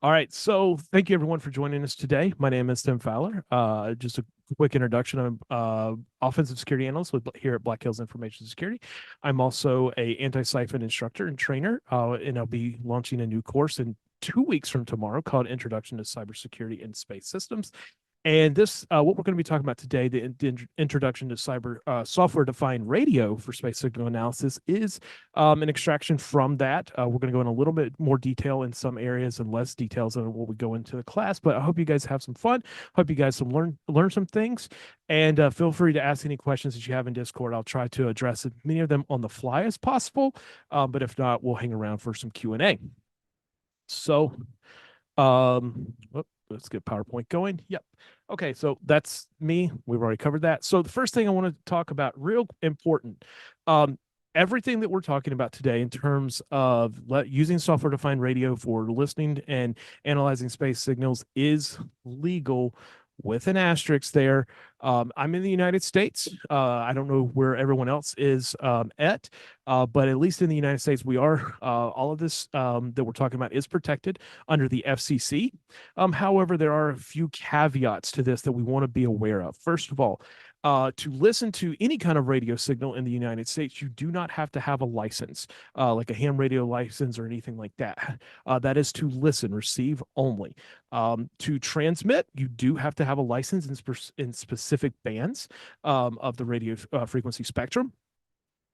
All right, so thank you everyone for joining us today. My name is Tim Fowler. Just a quick introduction. I'm offensive security analyst here at Black Hills Information Security. I'm also a anti-siphon instructor and trainer, and I'll be launching a new course in 2 weeks from tomorrow called Introduction to Cybersecurity in Space Systems. And this, what we're going to be talking about today, the introduction to cyber software-defined radio for space signal analysis, is an extraction from that. We're going to go in a little bit more detail in some areas and less details than what we go into the class. But I hope you guys have some fun. Hope you guys learn some things, and feel free to ask any questions that you have in Discord. I'll try to address as many of them on the fly as possible. But if not, we'll hang around for some Q&A. So, let's get PowerPoint going. Yep. Okay, so that's me. We've already covered that. So the first thing I want to talk about, real important, everything that we're talking about today in terms of using software-defined radio for listening and analyzing space signals is legal, with an asterisk there. I'm in the United States. I don't know where everyone else is but at least in the United States, we are, all of this that we're talking about is protected under the FCC. However, there are a few caveats to this that we want to be aware of. First of all, to listen to any kind of radio signal in the United States, you do not have to have a license, like a ham radio license or anything like that. That is to listen, receive only. To transmit, you do have to have a license in specific bands of the radio frequency spectrum.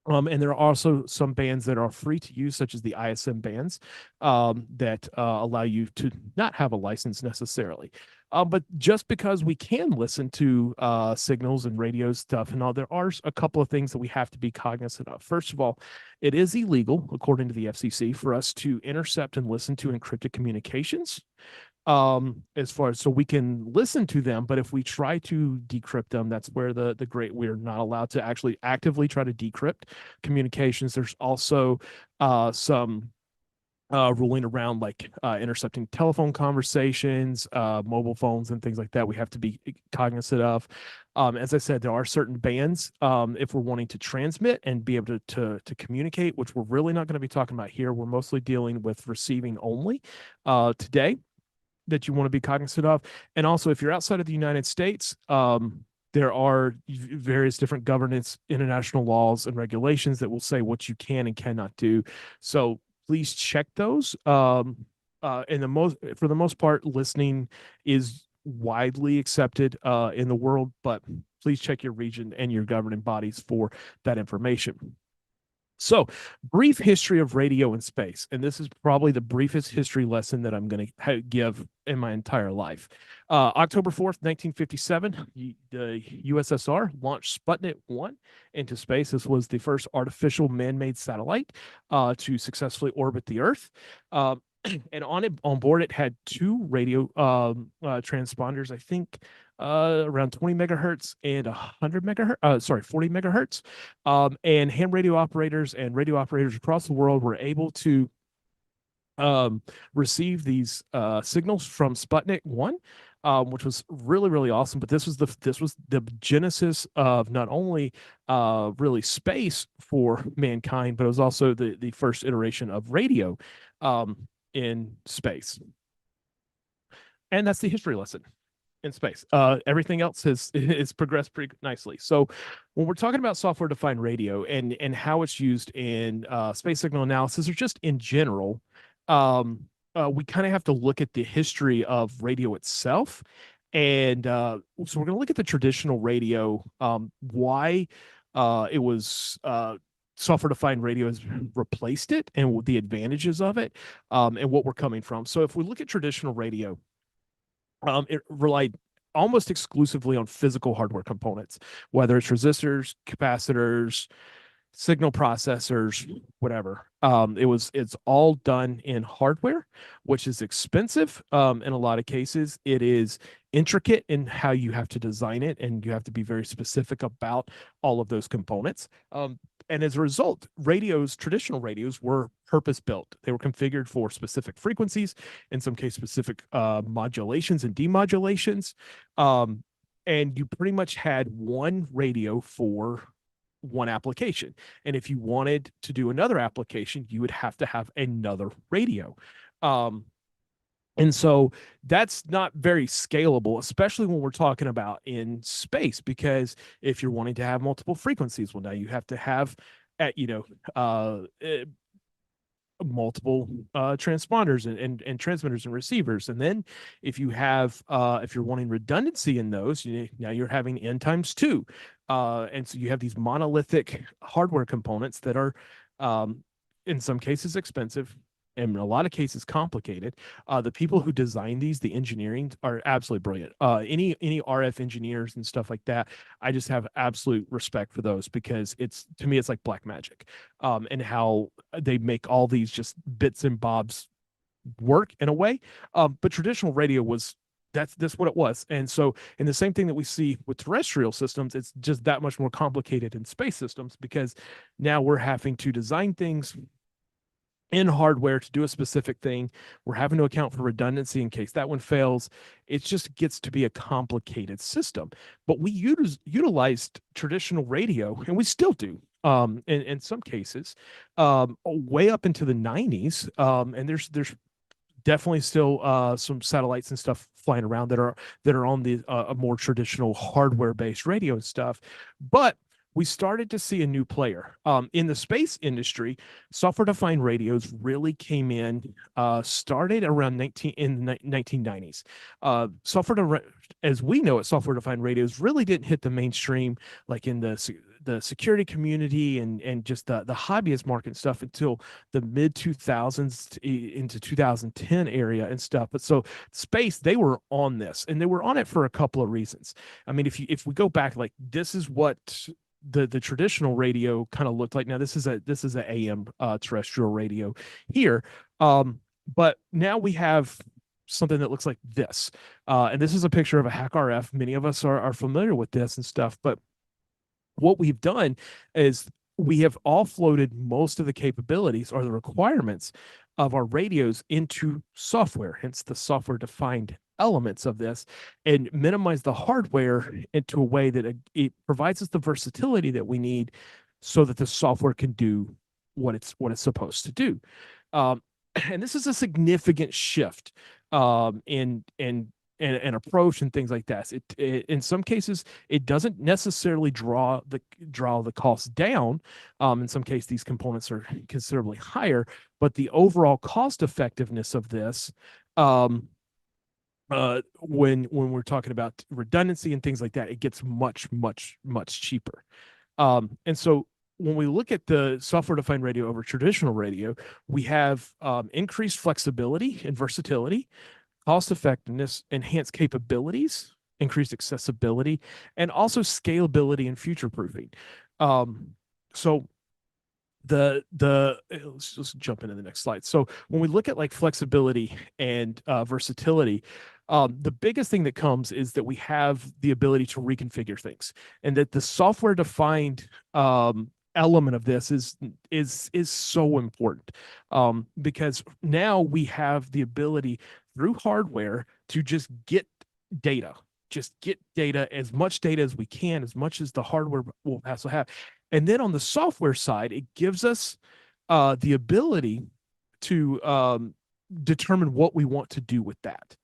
And there are also some bands that are free to use, such as the ISM bands, that allow you to not have a license necessarily. But just because we can listen to signals and radio stuff and all, there are a couple of things that we have to be cognizant of. First of all, it is illegal, according to the FCC, for us to intercept and listen to encrypted communications. As far as, so we can listen to them, but if we try to decrypt them, that's where we're not allowed to actually actively try to decrypt communications. There's also some ruling around, like intercepting telephone conversations, mobile phones, and things like that. We have to be cognizant of. As I said, there are certain bands if we're wanting to transmit and be able to communicate, which we're really not going to be talking about here. We're mostly dealing with receiving only today, that you want to be cognizant of. And also, if you're outside of the United States, there are various different governance, international laws, and regulations that will say what you can and cannot do. So please check those. For the most part, listening is widely accepted in the world, but please check your region and your governing bodies for that information. So, brief history of radio in space. And this is probably the briefest history lesson that I'm going to give in my entire life. October 4th, 1957, the USSR launched Sputnik 1 into space. This was the first artificial man-made satellite to successfully orbit the Earth. And on board, it had two radio transponders, I think, around 20 megahertz and 100 megahertz, 40 megahertz. And ham radio operators and radio operators across the world were able to receive these signals from Sputnik 1, which was really, really awesome. But this was the genesis of not only really space for mankind, but it was also the first iteration of radio in space. And that's the history lesson in space. Everything else has progressed pretty nicely. So when we're talking about software-defined radio and how it's used in space signal analysis, or just in general, we kind of have to look at the history of radio itself. And so we're going to look at the traditional radio, why it was software-defined radio has replaced it, and the advantages of it, and what we're coming from. So if we look at traditional radio, it relied almost exclusively on physical hardware components, whether it's resistors, capacitors, signal processors, whatever. It's all done in hardware, which is expensive. In a lot of cases, it is intricate in how you have to design it, and you have to be very specific about all of those components. And as a result, traditional radios were purpose-built. They were configured for specific frequencies, in some cases specific modulations and demodulations. And you pretty much had one radio for one application. And if you wanted to do another application, you would have to have another radio. And so that's not very scalable, especially when we're talking about in space, because if you're wanting to have multiple frequencies, well, now you have to have at multiple transponders and transmitters and receivers. And then if you have if you're wanting redundancy in those, now you're having n times two. And so you have these monolithic hardware components that are in some cases expensive, in a lot of cases complicated. The people who design these, the engineering, are absolutely brilliant. Any RF engineers and stuff like that, I just have absolute respect for those, because it's, to me, it's like black magic. And how they make all these just bits and bobs work in a way. But traditional radio was, that's what it was. And so, and the same thing that we see with terrestrial systems, it's just that much more complicated in space systems, because now we're having to design things in hardware to do a specific thing. We're having to account for redundancy in case that one fails. It just gets to be a complicated system. But we utilized traditional radio, and we still do, in some cases, way up into the 90s. And there's definitely still some satellites and stuff flying around that are on the a more traditional hardware based radio and stuff. But we started to see a new player in the space industry. Software defined radios really came in, started around 1990s. As we know it, software defined radios really didn't hit the mainstream, like in the security community and just the hobbyist market and stuff, until the mid 2000s into 2010 area and stuff. But so space, they were on this, and they were on it for a couple of reasons. I mean, if we go back, like, this is what the traditional radio kind of looked like. Now this is a AM terrestrial radio here, but now we have something that looks like this, and this is a picture of a hack RF. Many of us are familiar with this and stuff, but what we've done is we have offloaded most of the capabilities or the requirements of our radios into software, hence the software defined elements of this, and minimize the hardware into a way that it provides us the versatility that we need, so that the software can do what it's supposed to do. And this is a significant shift in approach and things like that. It in some cases, it doesn't necessarily draw the cost down. In some cases, these components are considerably higher, but the overall cost effectiveness of this, when we're talking about redundancy and things like that, it gets much cheaper. And so when we look at the software defined radio over traditional radio, we have increased flexibility and versatility, cost effectiveness, enhanced capabilities, increased accessibility, and also scalability and future proofing. So let's just jump into the next slide. So when we look at like flexibility and versatility, the biggest thing that comes is that we have the ability to reconfigure things, and that the software defined element of this is so important, because now we have the ability through hardware to just get data, as much data as we can, as much as the hardware will also have. And then on the software side, it gives us the ability to determine what we want to do with that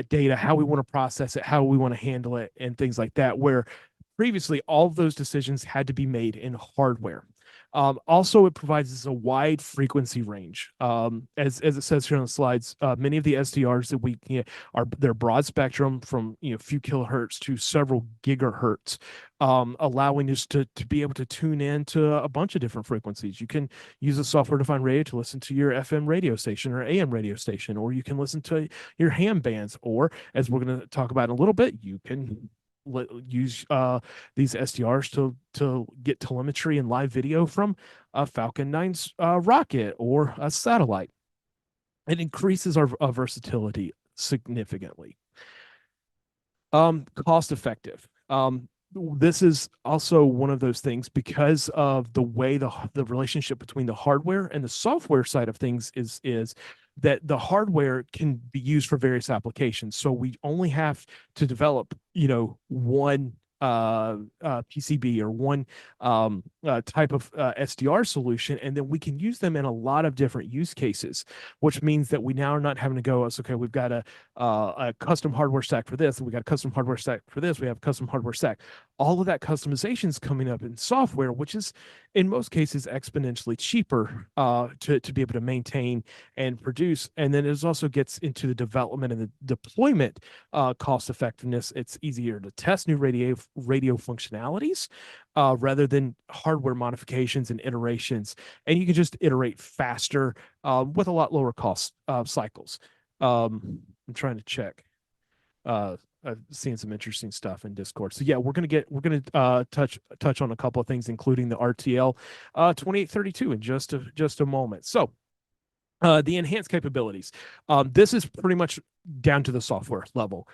data, how we want to process it, how we want to handle it, and things like that, where previously all of those decisions had to be made in hardware. Also, it provides us a wide frequency range. As it says here on the slides, many of the SDRs that we they're broad spectrum, from few kilohertz to several gigahertz, allowing us to be able to tune in to a bunch of different frequencies. You can use a software-defined radio to listen to your FM radio station or AM radio station, or you can listen to your ham bands, or, as we're going to talk about in a little bit, you can use these SDRs to get telemetry and live video from a Falcon 9's rocket or a satellite. It increases our versatility significantly. Cost effective. This is also one of those things, because of the way the relationship between the hardware and the software side of things is that the hardware can be used for various applications. So we only have to develop, one PCB or one type of SDR solution, and then we can use them in a lot of different use cases, which means that we now are not having to go, it's okay, we've got a custom hardware stack for this, and we got a custom hardware stack for this, we have a custom hardware stack. All of that customization is coming up in software, which is in most cases exponentially cheaper to be able to maintain and produce. And then it also gets into the development and the deployment cost effectiveness. It's easier to test new radio functionalities rather than hardware modifications and iterations. And you can just iterate faster with a lot lower cost cycles. I'm trying to check. I've seen some interesting stuff in Discord. So yeah, we're gonna touch on a couple of things, including the RTL 2832 in just a moment. So the enhanced capabilities. This is pretty much down to the software level.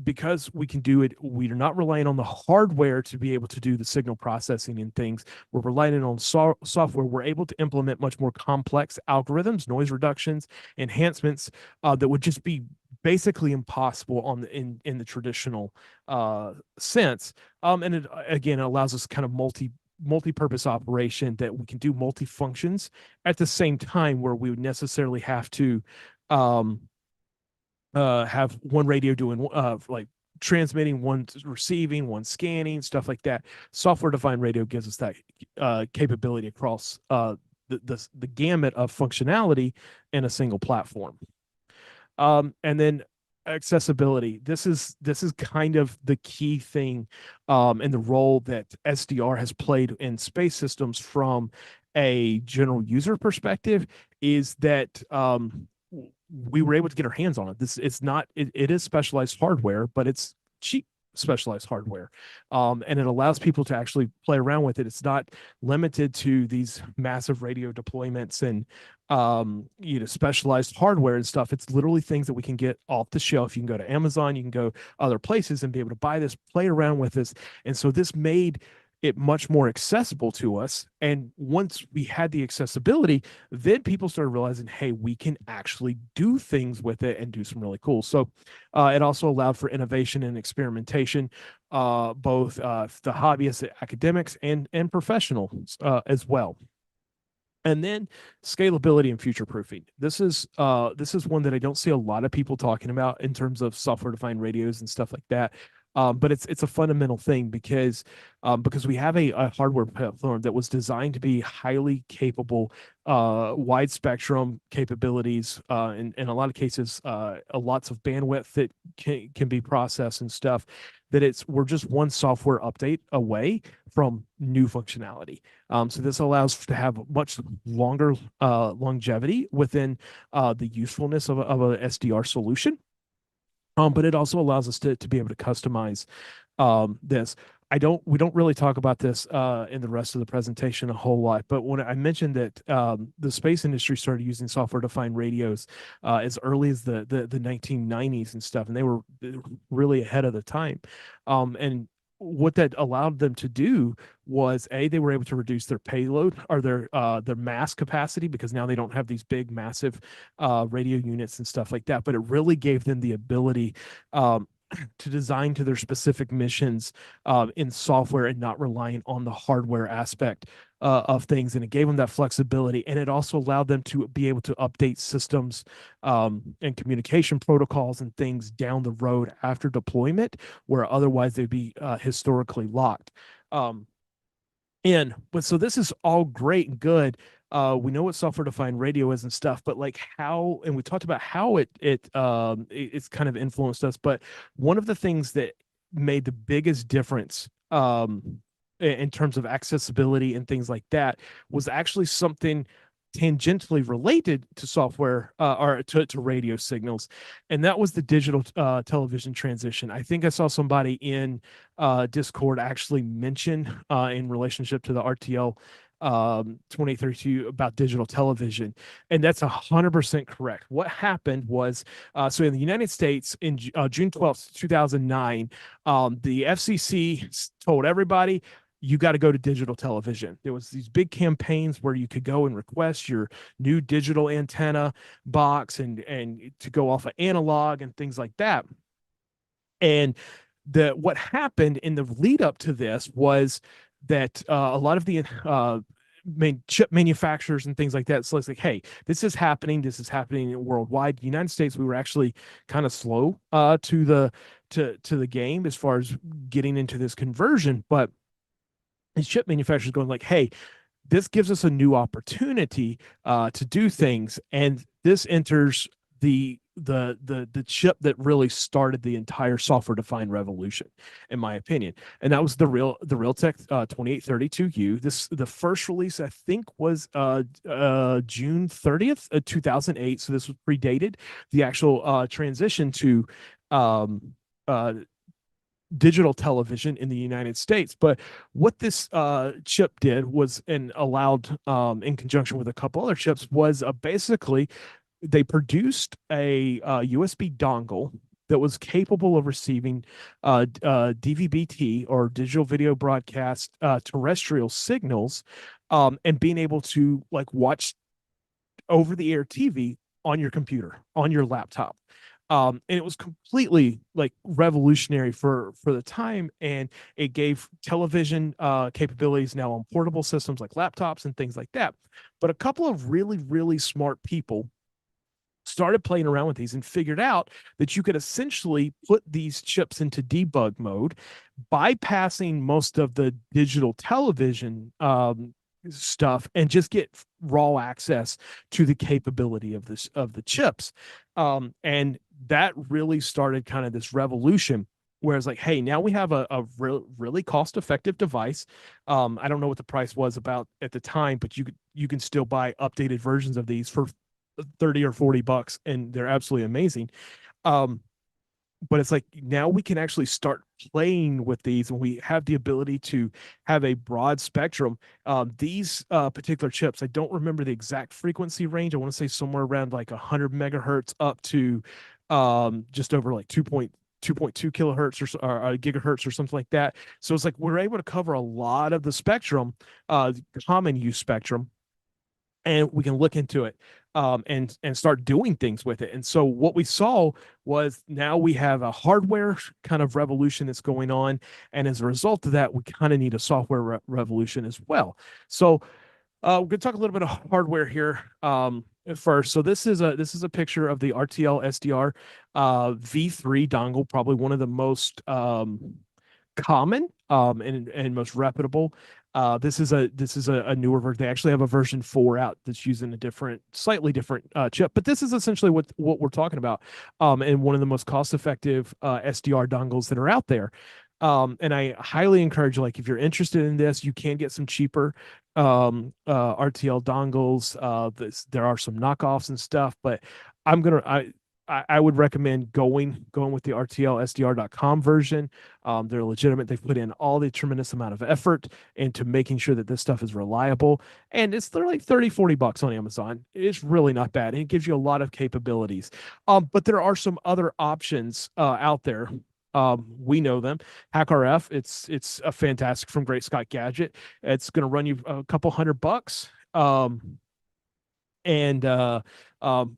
Because we can do it, we are not relying on the hardware to be able to do the signal processing and things. We're relying on software. We're able to implement much more complex algorithms, noise reductions, enhancements that would just be basically impossible in the traditional sense. And it again, it allows us kind of multi-purpose operation that we can do multi-functions at the same time, where we would necessarily have to have one radio doing like transmitting, one receiving, one scanning, stuff like that. Software-defined radio gives us that capability across the gamut of functionality in a single platform. And then accessibility. This is kind of the key thing and the role that SDR has played in space systems from a general user perspective, is that we were able to get our hands on it. It is specialized hardware, but it's cheap specialized hardware, and it allows people to actually play around with it. It's not limited to these massive radio deployments and specialized hardware and stuff. It's literally things that we can get off the shelf. You can go to Amazon, you can go other places and be able to buy this, play around with this. And so this made it much more accessible to us. And once we had the accessibility, then people started realizing, hey, we can actually do things with it and do some really cool. So it also allowed for innovation and experimentation, both the hobbyists, academics, and professionals as well. And then scalability and future proofing. This is one that I don't see a lot of people talking about in terms of software-defined radios and stuff like that. But it's a fundamental thing because we have a hardware platform that was designed to be highly capable, wide spectrum capabilities, in a lot of cases, lots of bandwidth that can be processed and stuff. That we're just one software update away from new functionality. So this allows to have much longer longevity within the usefulness of a SDR solution. But it also allows us to be able to customize this. We don't really talk about this in the rest of the presentation a whole lot, but when I mentioned that the space industry started using software-defined radios as early as the 1990s and stuff, and they were really ahead of the time. And what that allowed them to do was they were able to reduce their payload or their mass capacity, because now they don't have these big massive radio units and stuff like that. But it really gave them the ability to design to their specific missions in software and not relying on the hardware aspect of things. And it gave them that flexibility, and it also allowed them to be able to update systems and communication protocols and things down the road after deployment, where otherwise they'd be historically locked. But so this is all great and good. We know what software-defined radio is and stuff, but like how, and we talked about how it's kind of influenced us. But one of the things that made the biggest difference in terms of accessibility and things like that was actually something tangentially related to software or to radio signals, and that was the digital television transition. I think I saw somebody in Discord actually mention in relationship to the RTL 2032 about digital television, and that's 100% correct. What happened was, so in the United States in June 12th, 2009, the FCC told everybody, you got to go to digital television. There was these big campaigns where you could go and request your new digital antenna box and to go off of analog and things like that. And what happened in the lead up to this was that a lot of the chip manufacturers and things like that. So it's like, hey, this is happening. This is happening worldwide. United States, we were actually kind of slow to the game as far as getting into this conversion, but these chip manufacturers going like, hey, this gives us a new opportunity to do things, and this enters the chip that really started the entire software defined revolution, in my opinion. And that was the Realtek 2832U. The first release I think was June 30th 2008, so this was predated the actual transition to digital television in the United States. But what this chip did was, and allowed in conjunction with a couple other chips, was basically they produced a USB dongle that was capable of receiving DVB-T, or digital video broadcast terrestrial signals, and being able to like watch over the air TV on your computer, on your laptop. And it was completely like revolutionary for the time, and it gave television capabilities now on portable systems like laptops and things like that. But a couple of really smart people started playing around with these and figured out that you could essentially put these chips into debug mode, bypassing most of the digital television stuff, and just get raw access to the capability of the chips. And that really started kind of this revolution, whereas like, hey, now we have a really cost-effective device. I don't know what the price was about at the time, but you can still buy updated versions of these for 30 or 40 bucks, and they're absolutely amazing. But it's like, now we can actually start playing with these, and we have the ability to have a broad spectrum. These particular chips, I don't remember the exact frequency range. I want to say somewhere around like 100 megahertz up to just over like 2.2 kilohertz or gigahertz or something like that. So it's like we're able to cover a lot of the spectrum, common use spectrum, and we can look into it and start doing things with it. And so what we saw was, now we have a hardware kind of revolution that's going on, and as a result of that, we kind of need a software revolution as well. So we're going to talk a little bit of hardware here first. So this is a picture of the RTL SDR V3 dongle, probably one of the most common and most reputable. This is a newer version. They actually have a version 4 out that's using a slightly different chip, but this is essentially what we're talking about, and one of the most cost-effective SDR dongles that are out there. And I highly encourage, like, if you're interested in this, you can get some cheaper RTL dongles. There are some knockoffs and stuff, but I would recommend going with the RTLSDR.com version. They're legitimate. They've put in all the tremendous amount of effort into making sure that this stuff is reliable. And they're like 30, 40 bucks on Amazon. It's really not bad. And it gives you a lot of capabilities. But there are some other options out there. We know them. HackRF, it's a fantastic, from Great Scott Gadget. It's going to run you a couple $100. And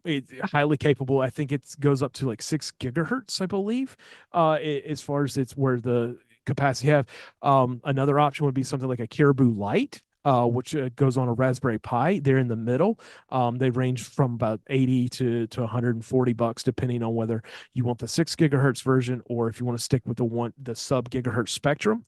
it's highly capable. I think it goes up to like 6 gigahertz, I believe, as far as it's where the capacity you have. Another option would be something like a Caribou Light, which goes on a Raspberry Pi. They're in the middle. They range from about 80 to 140 bucks, depending on whether you want the 6 gigahertz version, or if you want to stick with the sub gigahertz spectrum.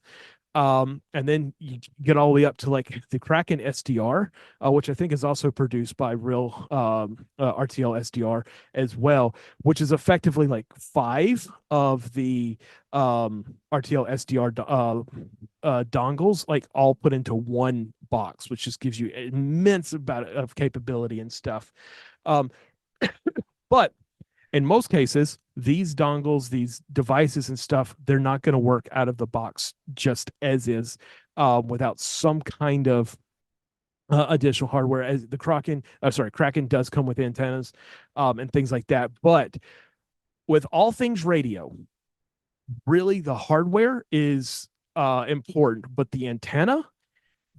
And then you get all the way up to like the Kraken SDR, which I think is also produced by Real RTL SDR as well, which is effectively like 5 of the RTL SDR dongles, like all put into one box, which just gives you immense amount of capability and stuff. But in most cases, these dongles, these devices and stuff, they're not going to work out of the box just as is, without some kind of additional hardware. As the Kraken does come with antennas and things like that. But with all things radio, really the hardware is important, but the antenna,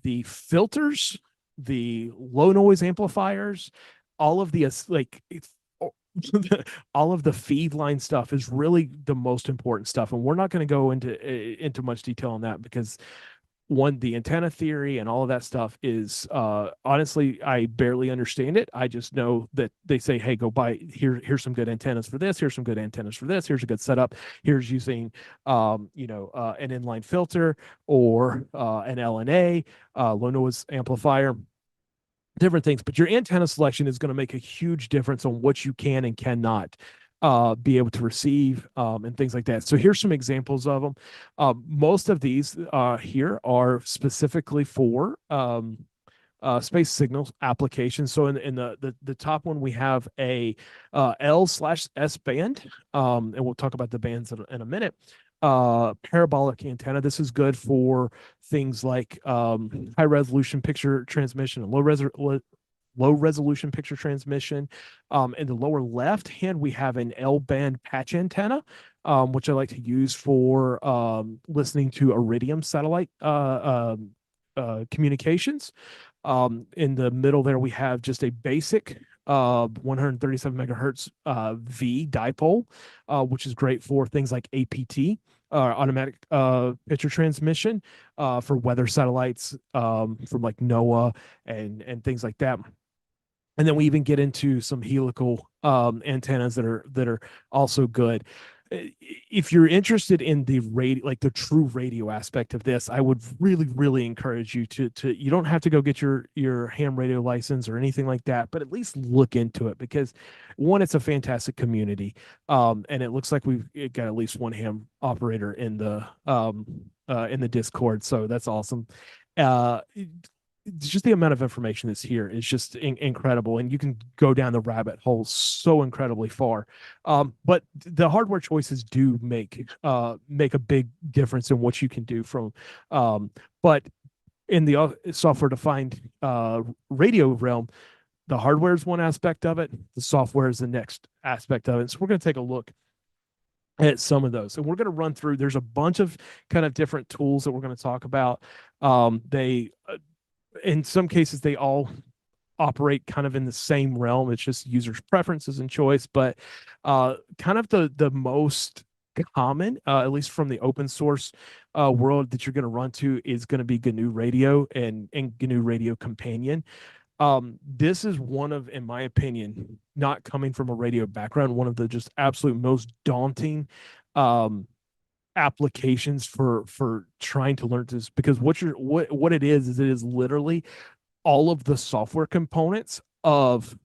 the filters, the low noise amplifiers, all of the all of the feed line stuff is really the most important stuff, and we're not going to go into much detail on that because one, the antenna theory and all of that stuff is honestly, I barely understand it. I just know that they say, hey, go buy here's some good antennas for this, here's some good antennas for this, here's a good setup, here's using an inline filter or an LNA, low noise amplifier, different things. But your antenna selection is going to make a huge difference on what you can and cannot be able to receive and things like that. So here's some examples of them. Most of these here are specifically for space signals applications. So in the top one, we have a L/S band, and we'll talk about the bands in a minute. Parabolic antenna. This is good for things like high resolution picture transmission and low resolution picture transmission. In the lower left hand, we have an L band patch antenna, which I like to use for listening to iridium satellite communications. In the middle there, we have just a basic 137 megahertz V dipole, which is great for things like APT, automatic picture transmission, for weather satellites from like NOAA and things like that. And then we even get into some helical antennas that are also good. If you're interested in the radio, like the true radio aspect of this, I would really encourage you to you don't have to go get your ham radio license or anything like that, but at least look into it because one, it's a fantastic community, and it looks like we've got at least one ham operator in the Discord, so that's awesome. Just the amount of information that's here is just incredible, and you can go down the rabbit hole so incredibly far. But the hardware choices do make a big difference in what you can do from. But in the software defined radio realm, the hardware is one aspect of it. The software is the next aspect of it. So we're going to take a look at some of those, and we're going to run through. There's a bunch of kind of different tools that we're going to talk about. They in some cases, they all operate kind of in the same realm. It's just users' preferences and choice, but kind of the most common, at least from the open source world that you're going to run to, is going to be GNU Radio and GNU Radio Companion. This is one of, in my opinion, not coming from a radio background, one of the just absolute most daunting applications for trying to learn this, because what it is literally all of the software components of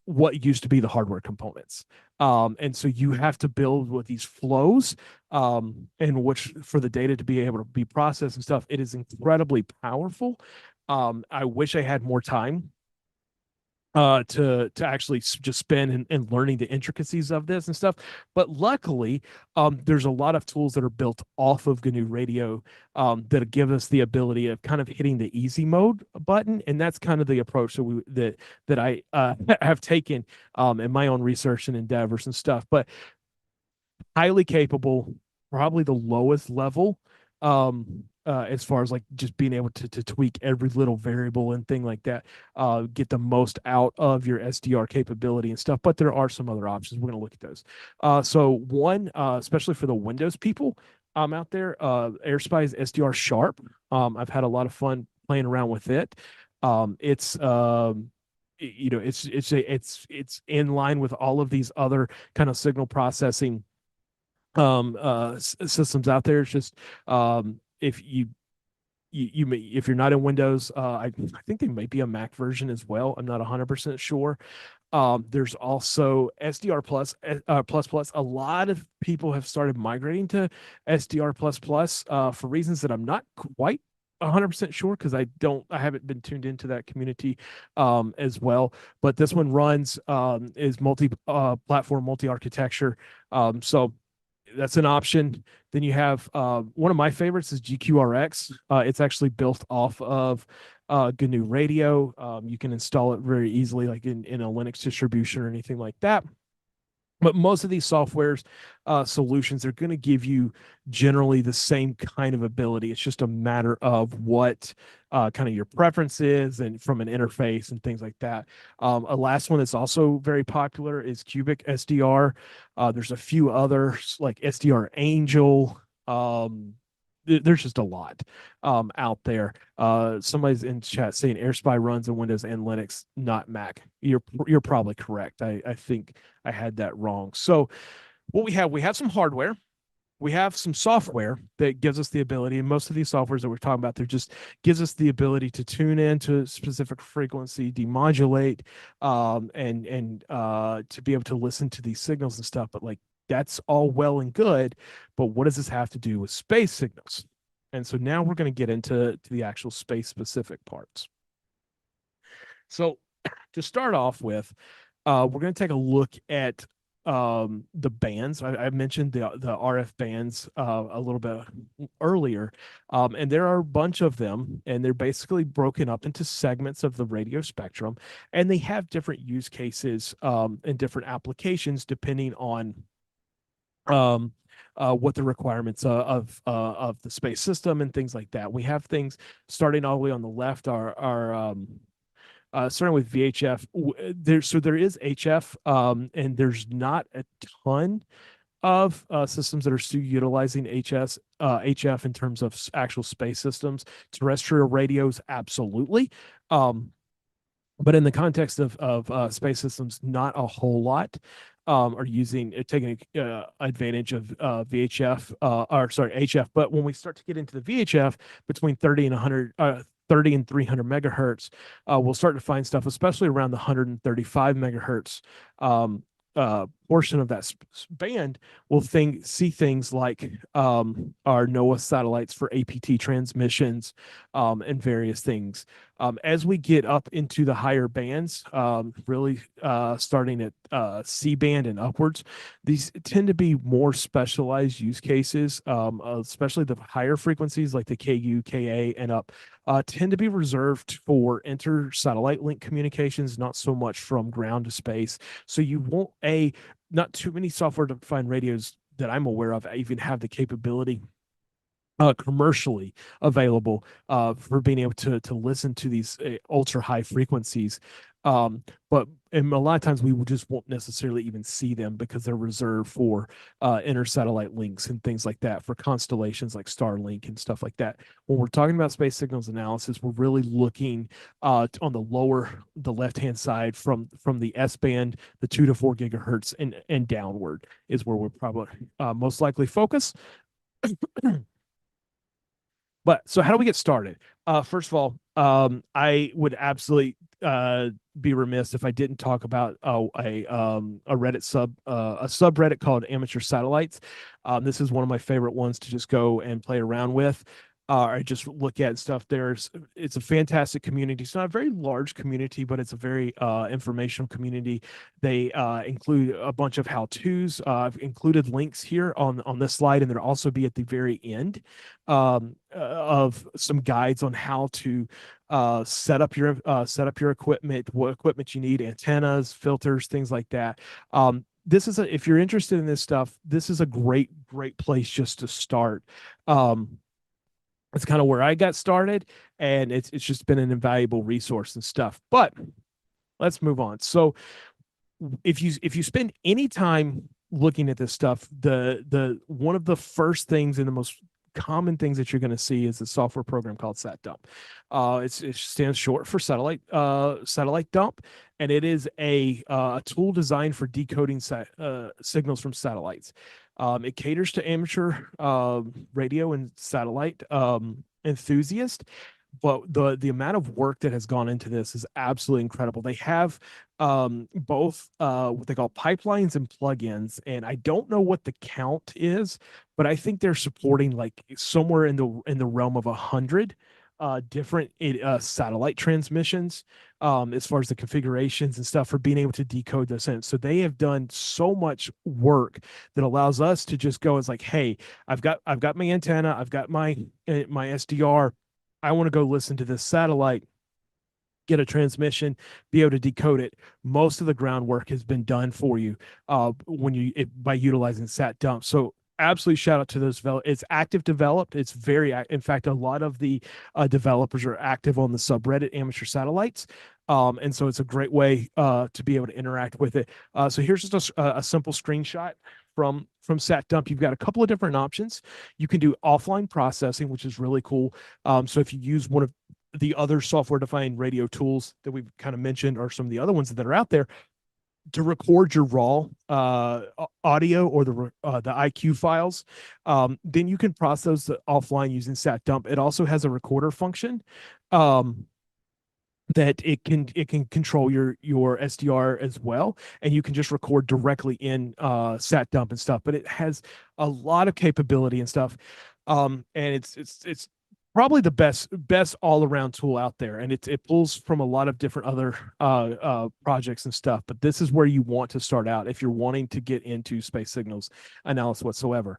what used to be the hardware components. And so you have to build with these flows in which for the data to be able to be processed and stuff. It is incredibly powerful. I wish I had more time to actually just spend in learning the intricacies of this and stuff. But luckily, there's a lot of tools that are built off of GNU Radio that give us the ability of kind of hitting the easy mode button, and that's kind of the approach that I have taken in my own research and endeavors and stuff. But highly capable, probably the lowest level as far as like just being able to tweak every little variable and thing like that, get the most out of your SDR capability and stuff. But there are some other options. We're going to look at those. So one, especially for the Windows people out there, AirSpy's SDR Sharp. I've had a lot of fun playing around with it. It's it's in line with all of these other kind of signal processing systems out there. It's just if if you're not in Windows, I think there might be a Mac version as well. I'm not 100% sure. There's also SDR plus. A lot of people have started migrating to SDR plus for reasons that I'm not quite 100% sure, because I haven't been tuned into that community as well. But this one runs is multi-platform, multi-architecture. So that's an option. Then you have one of my favorites is GQRX. It's actually built off of GNU Radio. You can install it very easily, like in a Linux distribution or anything like that. But most of these softwares solutions are going to give you generally the same kind of ability. It's just a matter of what kind of your preference is and from an interface and things like that. A last one that's also very popular is Cubic SDR. There's a few others like SDR Angel. There's just a lot out there. Somebody's in chat saying AirSpy runs on Windows and Linux, not Mac. You're probably correct. I think I had that wrong. So what we have some hardware, we have some software that gives us the ability, and most of these softwares that we're talking about, they're just gives us the ability to tune into a specific frequency, demodulate, and to be able to listen to these signals and stuff. But like that's all well and good, but what does this have to do with space signals? And so now we're going to get into the actual space specific parts. So to start off with, we're going to take a look at the bands. I mentioned the RF bands a little bit earlier, and there are a bunch of them, and they're basically broken up into segments of the radio spectrum, and they have different use cases and different applications depending on what the requirements of the space system and things like that. We have things starting all the way on the left are starting with VHF. There is HF, and there's not a ton of systems that are still utilizing HF in terms of actual space systems. Terrestrial radios, absolutely. But in the context of space systems, not a whole lot are taking advantage of VHF or sorry HF. But when we start to get into the VHF between 30 and 100. 30 and 300 megahertz, we'll start to find stuff, especially around the 135 megahertz portion of that band. We'll see things like our NOAA satellites for APT transmissions and various things. As we get up into the higher bands, really starting at C band and upwards, these tend to be more specialized use cases, especially the higher frequencies like the KU, KA, and up. Tend to be reserved for inter-satellite link communications, not so much from ground to space. So you won't, not too many software-defined radios that I'm aware of even have the capability commercially available for being able to listen to these ultra high frequencies. But and a lot of times we just won't necessarily even see them because they're reserved for inter-satellite links and things like that for constellations like Starlink and stuff like that. When we're talking about space signals analysis, we're really looking on the left-hand side from the S band, the 2 to 4 gigahertz and downward is where we're probably most likely focus. But so how do we get started? First of all, I would absolutely be remiss if I didn't talk about a Reddit a subreddit called Amateur Satellites. This is one of my favorite ones to just go and play around with. I just look at stuff. It's a fantastic community. It's not a very large community, but it's a very informational community. They include a bunch of how-tos. I've included links here on this slide, and there'll also be at the very end of some guides on how to set up your equipment, what equipment you need, antennas, filters, things like that. If you're interested in this stuff, this is a great place just to start. It's kind of where I got started, and it's just been an invaluable resource and stuff. But let's move on. So if you spend any time looking at this stuff, the one of the first things and the most common things that you're going to see is a software program called SatDUMP. It stands short for satellite dump, and it is a tool designed for decoding signals from satellites. It caters to amateur radio and satellite enthusiasts, but the amount of work that has gone into this is absolutely incredible. They have both what they call pipelines and plugins, and I don't know what the count is, but I think they're supporting like somewhere in the realm of 100 different satellite transmissions as far as the configurations and stuff for being able to decode this in. So they have done so much work that allows us to just go as like, hey, I've got my antenna, I've got my SDR. I want to go listen to this satellite. get a transmission, be able to decode it. Most of the groundwork has been done for you by utilizing SatDUMP. So absolutely shout out to those developers. It's active developed. It's in fact, a lot of the developers are active on the subreddit Amateur Satellites. And so it's a great way to be able to interact with it. So here's just a simple screenshot from SatDUMP. You've got a couple of different options. You can do offline processing, which is really cool. So if you use one of the other software-defined radio tools that we've kind of mentioned, or some of the other ones that are out there, to record your raw audio or the IQ files, then you can process the offline using SatDUMP. It also has a recorder function that it can control your SDR as well, and you can just record directly in SatDUMP and stuff. But it has a lot of capability and stuff, and it's probably the best all-around tool out there, and it pulls from a lot of different other projects and stuff. But this is where you want to start out if you're wanting to get into space signals analysis whatsoever.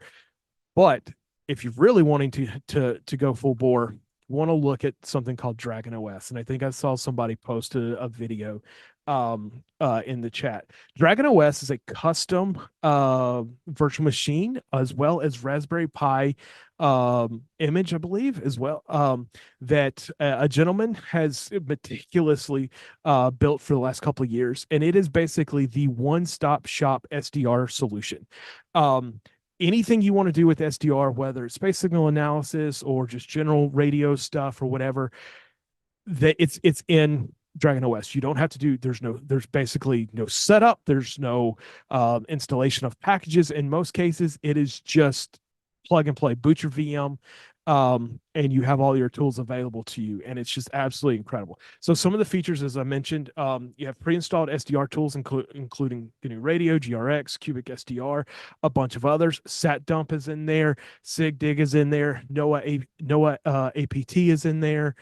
But if you're really wanting to go full bore, you want to look at something called Dragos OS, and I think I saw somebody post a video in the chat. Dragos OS is a custom virtual machine, as well as Raspberry Pi image, I believe, as well, that a gentleman has meticulously built for the last couple of years, and it is basically the one-stop shop SDR solution. Anything you want to do with SDR, whether it's space signal analysis or just general radio stuff or whatever, that it's in Dragos OS. You don't have to do, there's basically no setup, there's no installation of packages. In most cases, it is just plug and play, boot your VM, and you have all your tools available to you, and it's just absolutely incredible. So some of the features, as I mentioned, you have pre-installed SDR tools, including GNU Radio, GRX, Cubic SDR, a bunch of others. SatDUMP is in there, SIGDIG is in there, NOAA APT is in there.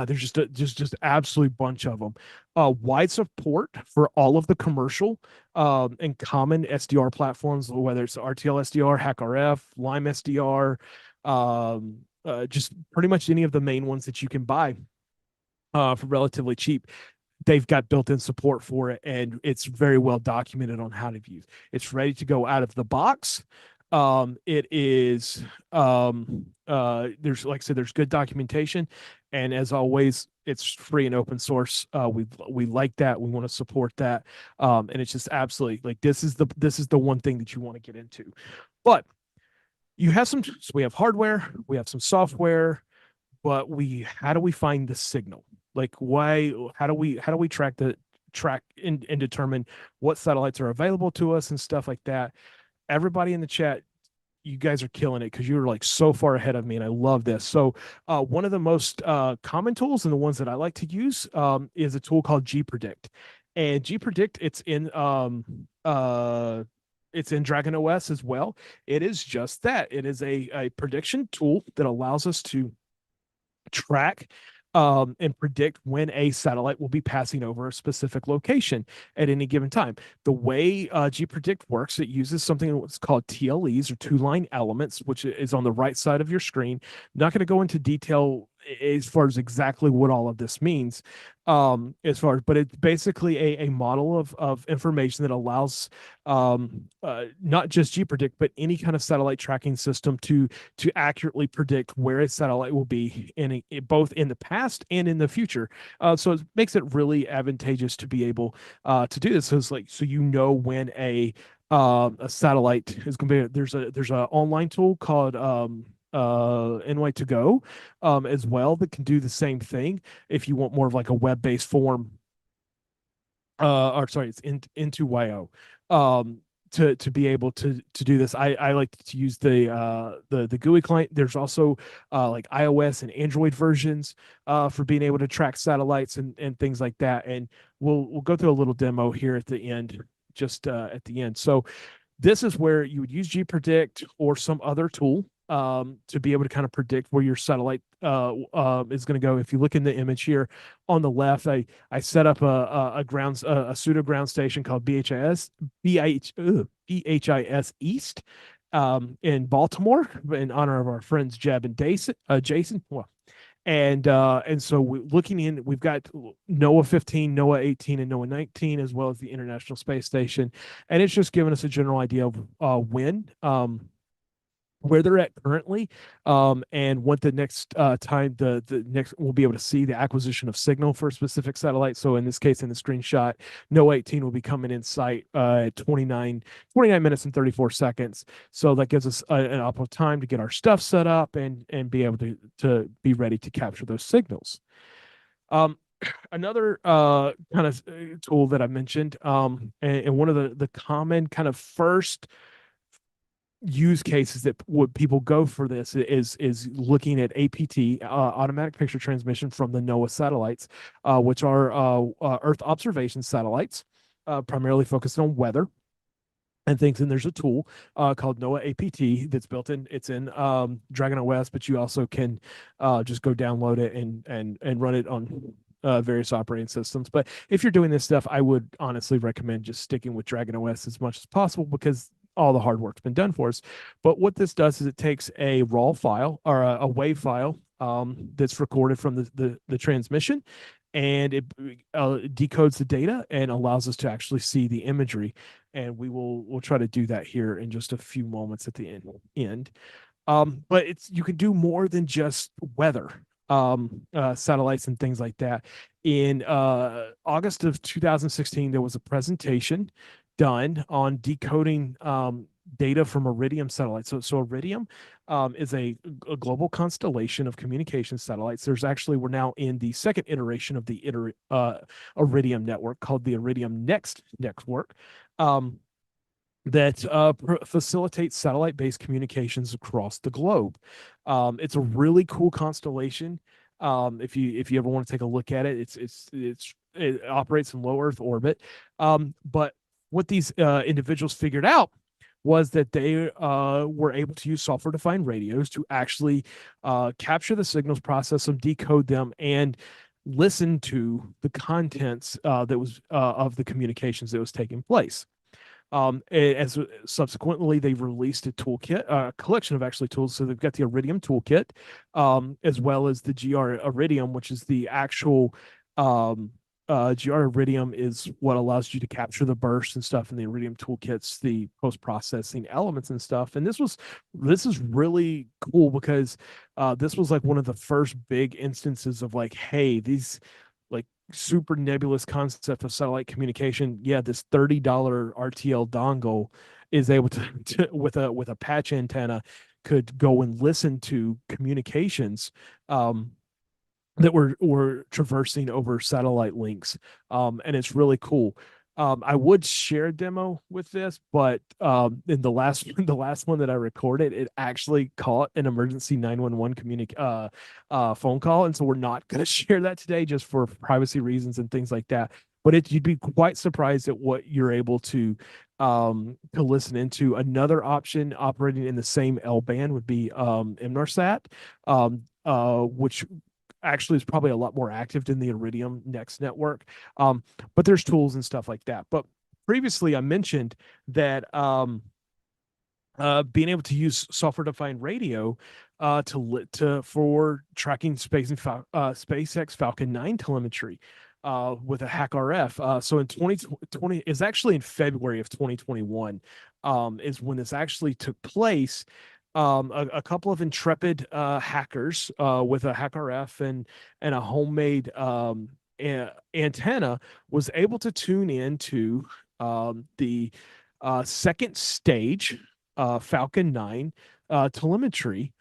There's just absolute bunch of them. Wide support for all of the commercial and common SDR platforms, whether it's RTL SDR, HackRF, Lime SDR, just pretty much any of the main ones that you can buy for relatively cheap. They've got built-in support for it, and it's very well documented on how to use. It's ready to go out of the box. It is there's, like I said, there's good documentation, and as always, it's free and open source. We like that. We want to support that. And it's just absolutely, like, this is the one thing that you want to get into. But you have so we have hardware, we have some software, but how do we find the signal? Like, how do we track and determine what satellites are available to us and stuff like that? Everybody in the chat, you guys are killing it because you're like so far ahead of me, and I love this. So one of the most common tools, and the ones that I like to use, is a tool called gpredict. And gpredict, it's in Dragos OS as well. It is just that. It is a prediction tool that allows us to track and predict when a satellite will be passing over a specific location at any given time. The way gpredict works, it uses something that's called TLEs, or two-line elements, which is on the right side of your screen. Not going to go into detail as far as exactly what all of this means, but it's basically a model of information that allows not just gpredict, but any kind of satellite tracking system to accurately predict where a satellite will be both in the past and in the future. So it makes it really advantageous to be able to do this. So it's like, so you know when a satellite is going to be. There's a online tool called NY2Go as well, that can do the same thing if you want more of like a web-based form. It's Into.io to be able to do this. I like to use the GUI client. There's also like iOS and Android versions for being able to track satellites and things like that. And we'll go through a little demo here at the end, just at the end. So this is where you would use gpredict or some other tool to be able to kind of predict where your satellite is going to go. If you look in the image here on the left, I set up a pseudo ground station called BHIS East in Baltimore in honor of our friends Jeb and Jason. Well, And so we've got NOAA 15, NOAA 18, and NOAA 19, as well as the International Space Station, and it's just given us a general idea of when where they're at currently, and what the next time the next we'll be able to see the acquisition of signal for a specific satellite. So in this case, in the screenshot, NOAA 18 will be coming in sight at 29 minutes and 34 seconds. So that gives us an ample time to get our stuff set up and be able to be ready to capture those signals. Another kind of tool that I mentioned, and one of the common kind of first use cases that would people go for this is looking at APT, automatic picture transmission from the NOAA satellites, which are Earth observation satellites, primarily focused on weather and things. And there's a tool called NOAA APT that's built in. It's in Dragos OS, but you also can just go download it and run it on various operating systems. But if you're doing this stuff, I would honestly recommend just sticking with Dragos OS as much as possible, because all the hard work's been done for us. But what this does is it takes a raw file or a WAV file that's recorded from the transmission, and it decodes the data and allows us to actually see the imagery. And we'll try to do that here in just a few moments at the end. But you can do more than just weather, satellites and things like that. In August of 2016, there was a presentation done on decoding data from iridium satellites. So iridium is a global constellation of communication satellites. We're now in the second iteration of the iridium network, called the Iridium Next network, that facilitates satellite-based communications across the globe. It's a really cool constellation. If you ever want to take a look at it, it operates in low Earth orbit. But what these individuals figured out was that they were able to use software-defined radios to actually capture the signals, process them, decode them, and listen to the contents that was of the communications that was taking place. As subsequently, they've released a toolkit, a collection of actually tools. So they've got the Iridium toolkit, as well as the GR Iridium, which is the actual GR Iridium is what allows you to capture the bursts and stuff, and the Iridium toolkits, the post-processing elements and stuff. And this is really cool, because this was like one of the first big instances of like, hey, these like super nebulous concept of satellite communication. Yeah, this $30 RTL dongle is able to with a patch antenna could go and listen to communications that we're traversing over satellite links, and it's really cool. I would share a demo with this, but in the last one that I recorded, it actually caught an emergency 911 phone call, and so we're not going to share that today, just for privacy reasons and things like that. But you'd be quite surprised at what you're able to listen into. Another option operating in the same L band would be Inmarsat, which actually is probably a lot more active than the Iridium Next network. But there's tools and stuff like that. But previously I mentioned that being able to use software-defined radio for tracking SpaceX Falcon 9 telemetry with a hack RF. So in 2020 is actually in February of 2021 is when this actually took place. A couple of intrepid hackers with a hack RF and a homemade antenna was able to tune into the second stage Falcon 9 telemetry,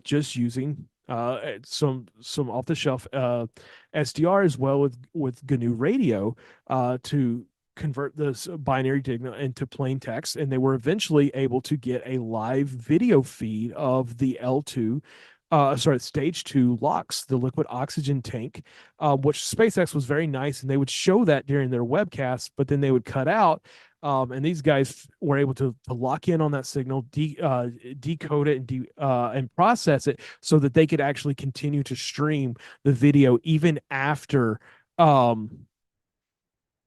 just using some off-the-shelf SDR, as well with GNU radio, to convert this binary data into plain text. And they were eventually able to get a live video feed of the stage 2 LOX, the liquid oxygen tank, which SpaceX was very nice, and they would show that during their webcasts, but then they would cut out. And these guys were able to lock in on that signal, decode it, and process it, so that they could actually continue to stream the video even after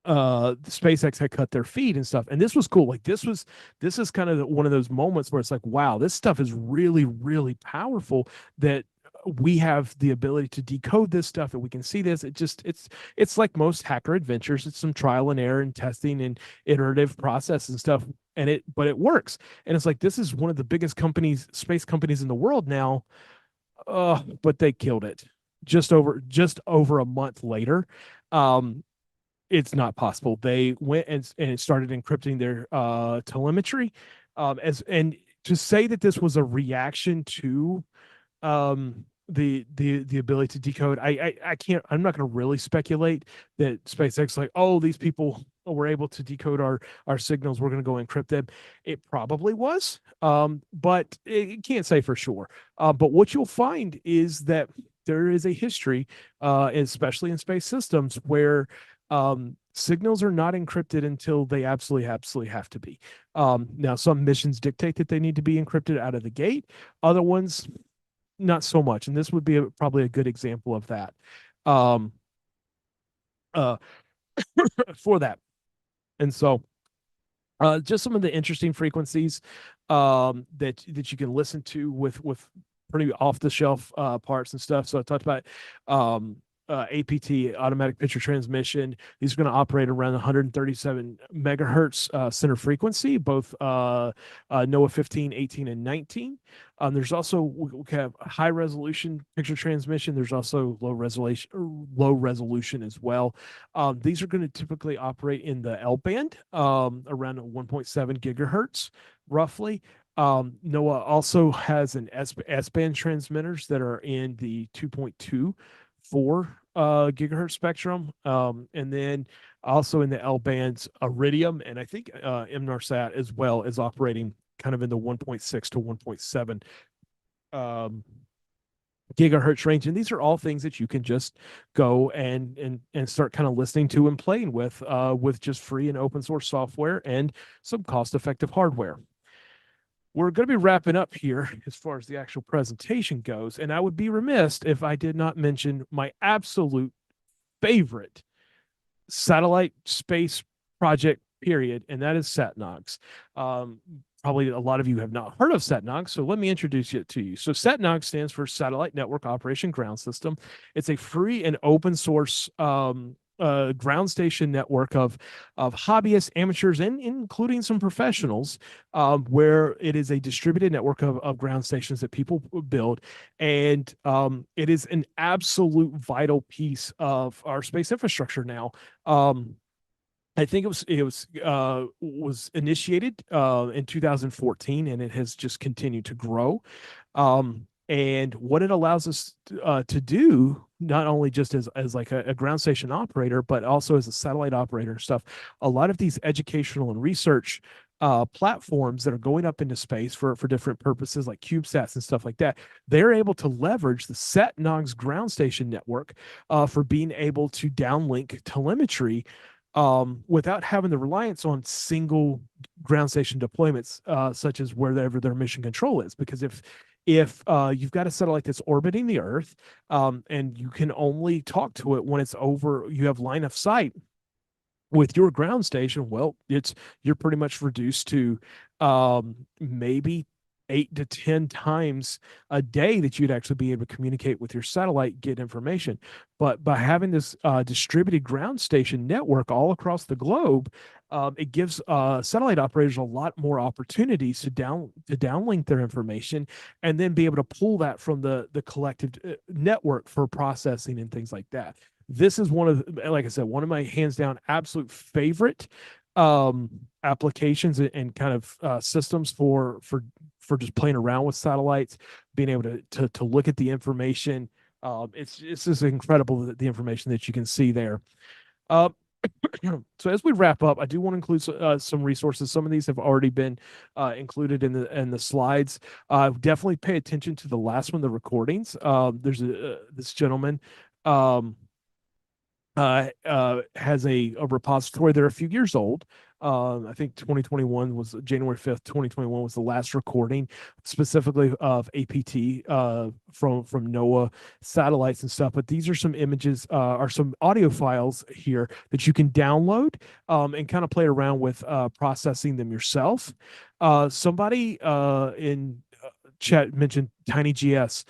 SpaceX had cut their feed and stuff. And this was cool. Like this is kind of one of those moments where it's like, wow, this stuff is really, really powerful, that we have the ability to decode this stuff, and we can see this. It's like most hacker adventures. It's some trial and error and testing and iterative process and stuff. But it works. And it's like, this is one of the biggest companies, space companies in the world now. But they killed it just over a month later. It's not possible. They went and started encrypting their telemetry. And to say that this was a reaction to the ability to decode, I can't. I'm not going to really speculate that SpaceX, like, oh, these people were able to decode our signals, we're going to go encrypt them. It probably was, but it can't say for sure. But what you'll find is that there is a history, especially in space systems, where signals are not encrypted until they absolutely have to be. Now, some missions dictate that they need to be encrypted out of the gate. Other ones, not so much. And this would be probably a good example of that. For that. And so, just some of the interesting frequencies that you can listen to with pretty off the shelf parts and stuff. So I talked about APT, automatic picture transmission. These are going to operate around 137 megahertz center frequency, both NOAA 15, 18, and 19. There's also, we have high resolution picture transmission. There's also low resolution as well. These are going to typically operate in the L band, around 1.7 gigahertz, roughly. NOAA also has an S band transmitters that are in the 2.24 gigahertz spectrum, and then also in the L bands, iridium, and I think Inmarsat as well is operating kind of in the 1.6 to 1.7 gigahertz range. And these are all things that you can just go and start kind of listening to and playing with just free and open source software and some cost-effective hardware. We're going to be wrapping up here as far as the actual presentation goes, and I would be remiss if I did not mention my absolute favorite satellite space project, period, and that is SatNOGS. Probably a lot of you have not heard of SatNOGS, so let me introduce it to you. So SatNOGS stands for Satellite Network Operation Ground System. It's a free and open source ground station network of hobbyists, amateurs, and including some professionals, where it is a distributed network of ground stations that people build. And it is an absolute vital piece of our space infrastructure now. I think it was initiated in 2014, and it has just continued to grow. And what it allows us to do, not only just as like a ground station operator, but also as a satellite operator and stuff, a lot of these educational and research platforms that are going up into space for different purposes, like CubeSats and stuff like that, they're able to leverage the SatNOGS ground station network for being able to downlink telemetry without having the reliance on single ground station deployments, such as wherever their mission control is. Because if you've got a satellite that's orbiting the Earth, and you can only talk to it when it's over, you have line of sight with your ground station, well, you're pretty much reduced to maybe 8 to 10 times a day that you'd actually be able to communicate with your satellite, get information. But by having this distributed ground station network all across the globe, it gives satellite operators a lot more opportunities to downlink their information and then be able to pull that from the collective network for processing and things like that. This is like I said, one of my hands down absolute favorite applications and kind of systems for just playing around with satellites, being able to look at the information. It's just incredible, the information that you can see there. So as we wrap up, I do want to include some resources. Some of these have already been included in the slides. Definitely pay attention to the last one, the recordings. There's this gentleman has a repository. They're a few years old. I think 2021 was January 5th, 2021 was the last recording, specifically of APT from NOAA satellites and stuff. But these are some images, or some audio files here that you can download and kind of play around with processing them yourself. Somebody in chat mentioned TinyGS.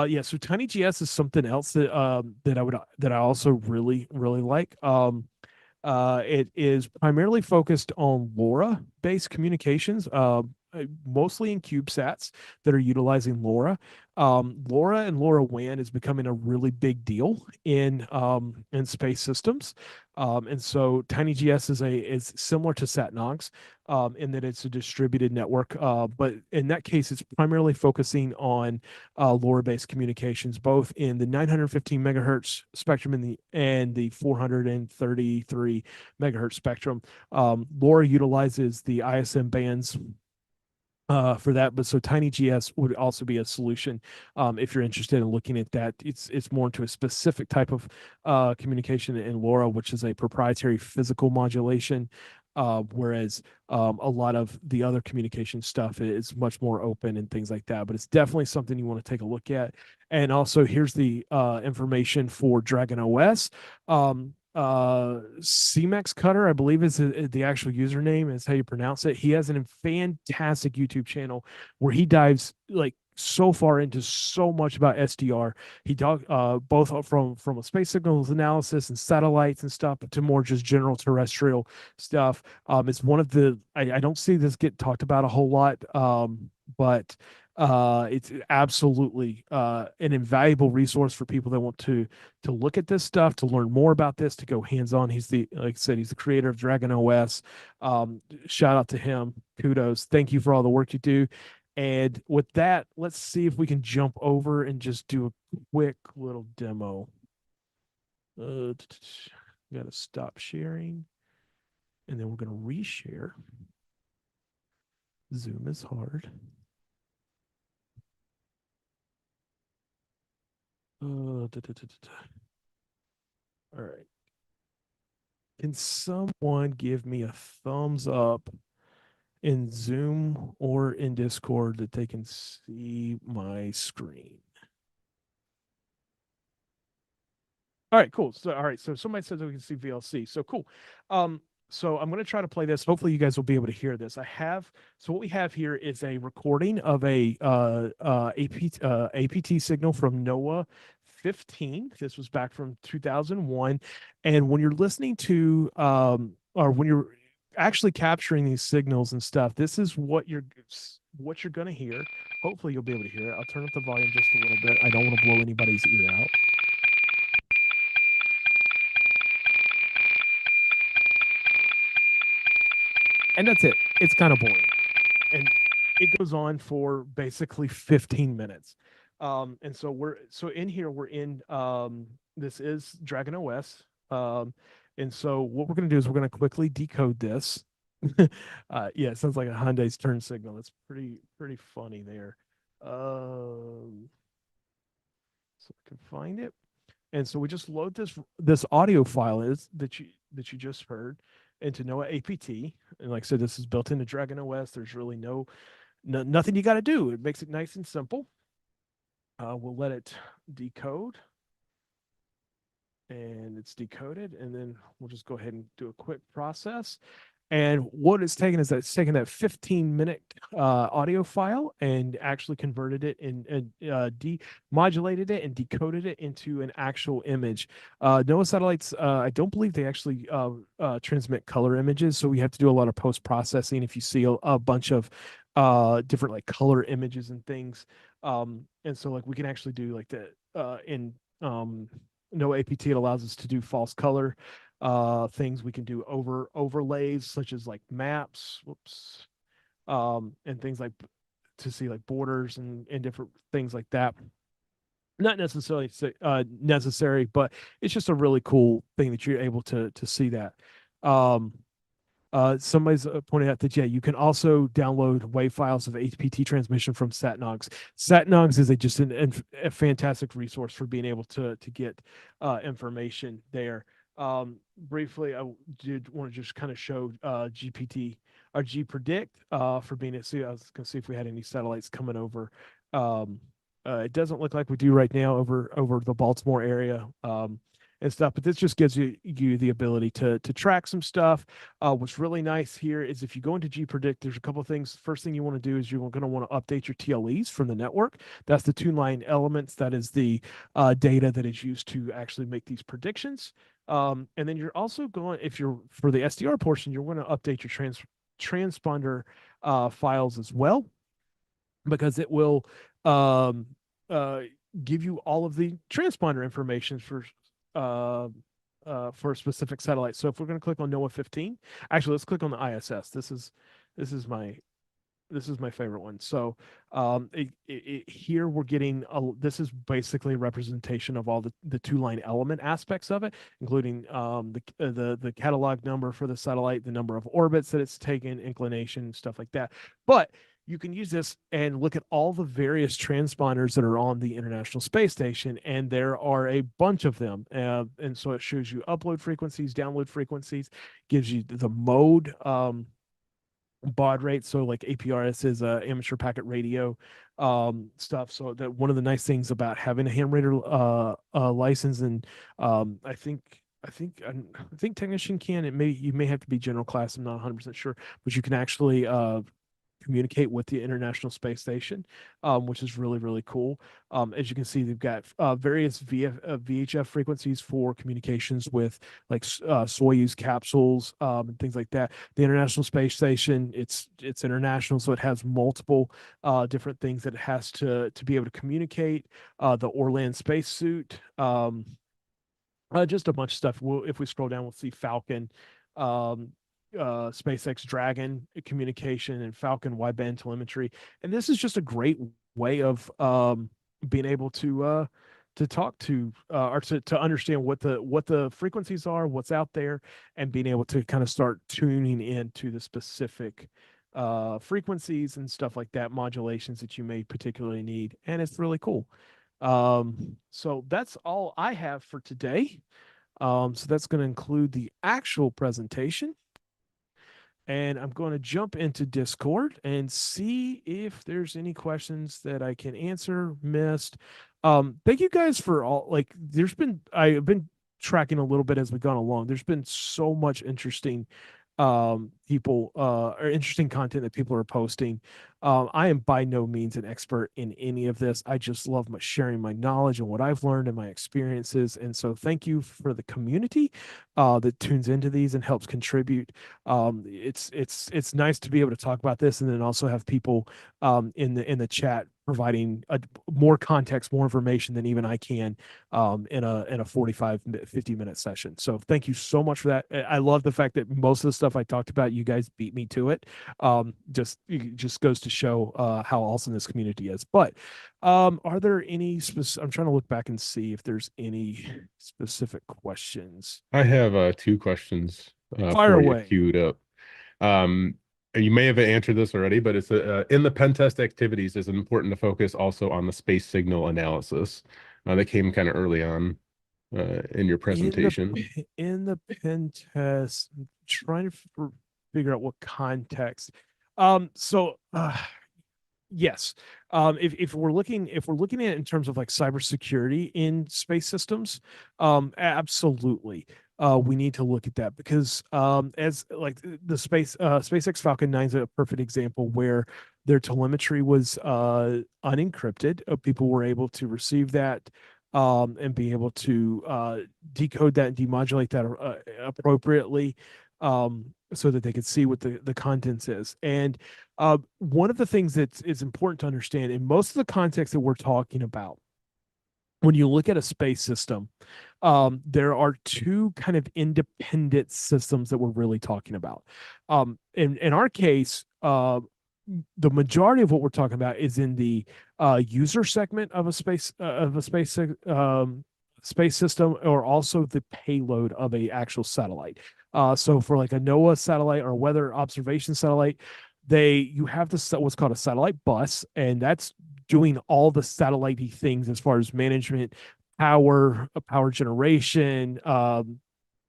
Yeah, so TinyGS is something else that that I also really like. It is primarily focused on LoRa-based communications, mostly in CubeSats that are utilizing LoRa. LoRa and LoRaWAN is becoming a really big deal in space systems. And so TinyGS is similar to SatNOGS in that it's a distributed network, but in that case, it's primarily focusing on LoRa-based communications, both in the 915 megahertz spectrum and the 433 megahertz spectrum. LoRa utilizes the ISM bands for that, but so TinyGS would also be a solution if you're interested in looking at that. It's more into a specific type of communication in LoRa, which is a proprietary physical modulation, whereas a lot of the other communication stuff is much more open and things like that. But it's definitely something you want to take a look at. And also, here's the information for Dragon OS. CMEX Cutter, I believe is the actual username, is how you pronounce it. He has a fantastic YouTube channel where he dives like so far into so much about SDR. He talked both from a space signals analysis and satellites and stuff, but to more just general terrestrial stuff. It's one of the I don't see this get talked about a whole lot, but it's absolutely an invaluable resource for people that want to look at this stuff, to learn more about this, to go hands on. He's like I said, he's the creator of Dragon OS. Shout out to him. Kudos. Thank you for all the work you do. And with that, let's see if we can jump over and just do a quick little demo. Got to stop sharing, and then we're going to reshare. Zoom is hard. All right. Can someone give me a thumbs up in Zoom or in Discord that they can see my screen? All right, cool. So, all right. So somebody says we can see VLC. So cool. So I'm going to try to play this. Hopefully you guys will be able to hear this. So what we have here is a recording of a APT signal from NOAA 15. This was back from 2001. And when you're listening to, or when you're actually capturing these signals and stuff, this is what you're going to hear. Hopefully you'll be able to hear it. I'll turn up the volume just a little bit. I don't want to blow anybody's ear out. And that's it. It's kind of boring. And it goes on for basically 15 minutes. And so in here, we're in, this is Dragon OS. And so what we're going to do is we're going to quickly decode this. Yeah, it sounds like a Hyundai's turn signal. It's pretty funny there. So I can find it. And so we just load this audio file that you just heard into NOAA APT. And like I said, this is built into Dragon OS. There's really nothing you got to do. It makes it nice and simple. We'll let it decode. And it's decoded. And then we'll just go ahead and do a quick process. And what it's taken is that it's taken that 15-minute audio file and actually converted it and demodulated it and decoded it into an actual image. NOAA satellites, I don't believe they actually transmit color images, so we have to do a lot of post-processing if you see a bunch of different like color images and things. And so like we can actually do like in NOAA APT, it allows us to do false color things. We can do overlays such as like maps, and things like to see like borders and different things like that. Not necessarily necessary, but it's just a really cool thing that you're able to see that. Somebody's pointed out that, yeah, you can also download WAV files of APT transmission from SatNOGS. SatNOGS is just a fantastic resource for being able to get information there. Briefly, I did want to just kind of show GPT or GPredict for being able to see. I was going to see if we had any satellites coming over. It doesn't look like we do right now over the Baltimore area. and stuff. But this just gives you the ability to track some stuff. What's really nice here is if you go into gpredict, there's a couple of things. First thing you want to do is you're going to want to update your TLEs from the network. That's the tune line elements. That is the data that is used to actually make these predictions. And then you're also going, if you're for the SDR portion, you're going to update your transponder files as well, because it will um, uh, give you all of the transponder information for a specific satellite. So if we're going to click on NOAA 15, actually let's click on the ISS. This is my favorite one. So here we're getting this is basically a representation of all the two-line element aspects of it, including the catalog number for the satellite, the number of orbits that it's taken, inclination, stuff like that. But you can use this and look at all the various transponders that are on the International Space Station, and there are a bunch of them. And so it shows you upload frequencies, download frequencies, gives you the mode baud rate. So like APRS is amateur packet radio stuff. So that one of the nice things about having a ham radio license, and I think technician can, you may have to be general class, I'm not 100% sure, but you can actually communicate with the International Space Station, which is really, really cool. As you can see, they've got various VHF frequencies for communications with like Soyuz capsules and things like that. The International Space Station, it's international, so it has multiple different things that it has to be able to communicate. The Orlan spacesuit, just a bunch of stuff. If we scroll down, we'll see Falcon. SpaceX Dragon communication and Falcon wideband telemetry, and this is just a great way of being able to talk to or to understand what the frequencies are, what's out there, and being able to kind of start tuning into the specific frequencies and stuff like that, modulations that you may particularly need, and it's really cool. So that's all I have for today. So that's going to include the actual presentation. And I'm going to jump into Discord and see if there's any questions that I can answer, missed. Thank you guys for all, like, I've been tracking a little bit as we've gone along. There's been so much interesting people or interesting content that people are posting. I am by no means an expert in any of this. I just love sharing my knowledge and what I've learned and my experiences. And so thank you for the community that tunes into these and helps contribute. It's nice to be able to talk about this and then also have people in the chat providing more context, more information than even I can in a 45, 50-minute session. So thank you so much for that. I love the fact that most of the stuff I talked about, you guys beat me to it. It just goes to show how awesome this community is. But are there any I'm trying to look back and see if there's any specific questions. I have 2 questions Fire away. Queued up. You may have answered this already, but it's in the pen test activities, it's important to focus also on the space signal analysis. That came kind of early on in your presentation. In the pen test, I'm trying to figure out what context. Yes. If we're looking at it in terms of like cybersecurity in space systems, absolutely. We need to look at that because as like the SpaceX Falcon 9 is a perfect example where their telemetry was unencrypted. People were able to receive that and be able to decode that and demodulate that appropriately so that they could see what the contents is. And one of the things that is important to understand in most of the context that we're talking about, when you look at a space system, there are 2 kind of independent systems that we're really talking about. In our case, the majority of what we're talking about is in the user segment of a space space system, or also the payload of a actual satellite. So for like a NOAA satellite or a weather observation satellite, you have what's called a satellite bus, and that's doing all the satellite-y things as far as management, power generation,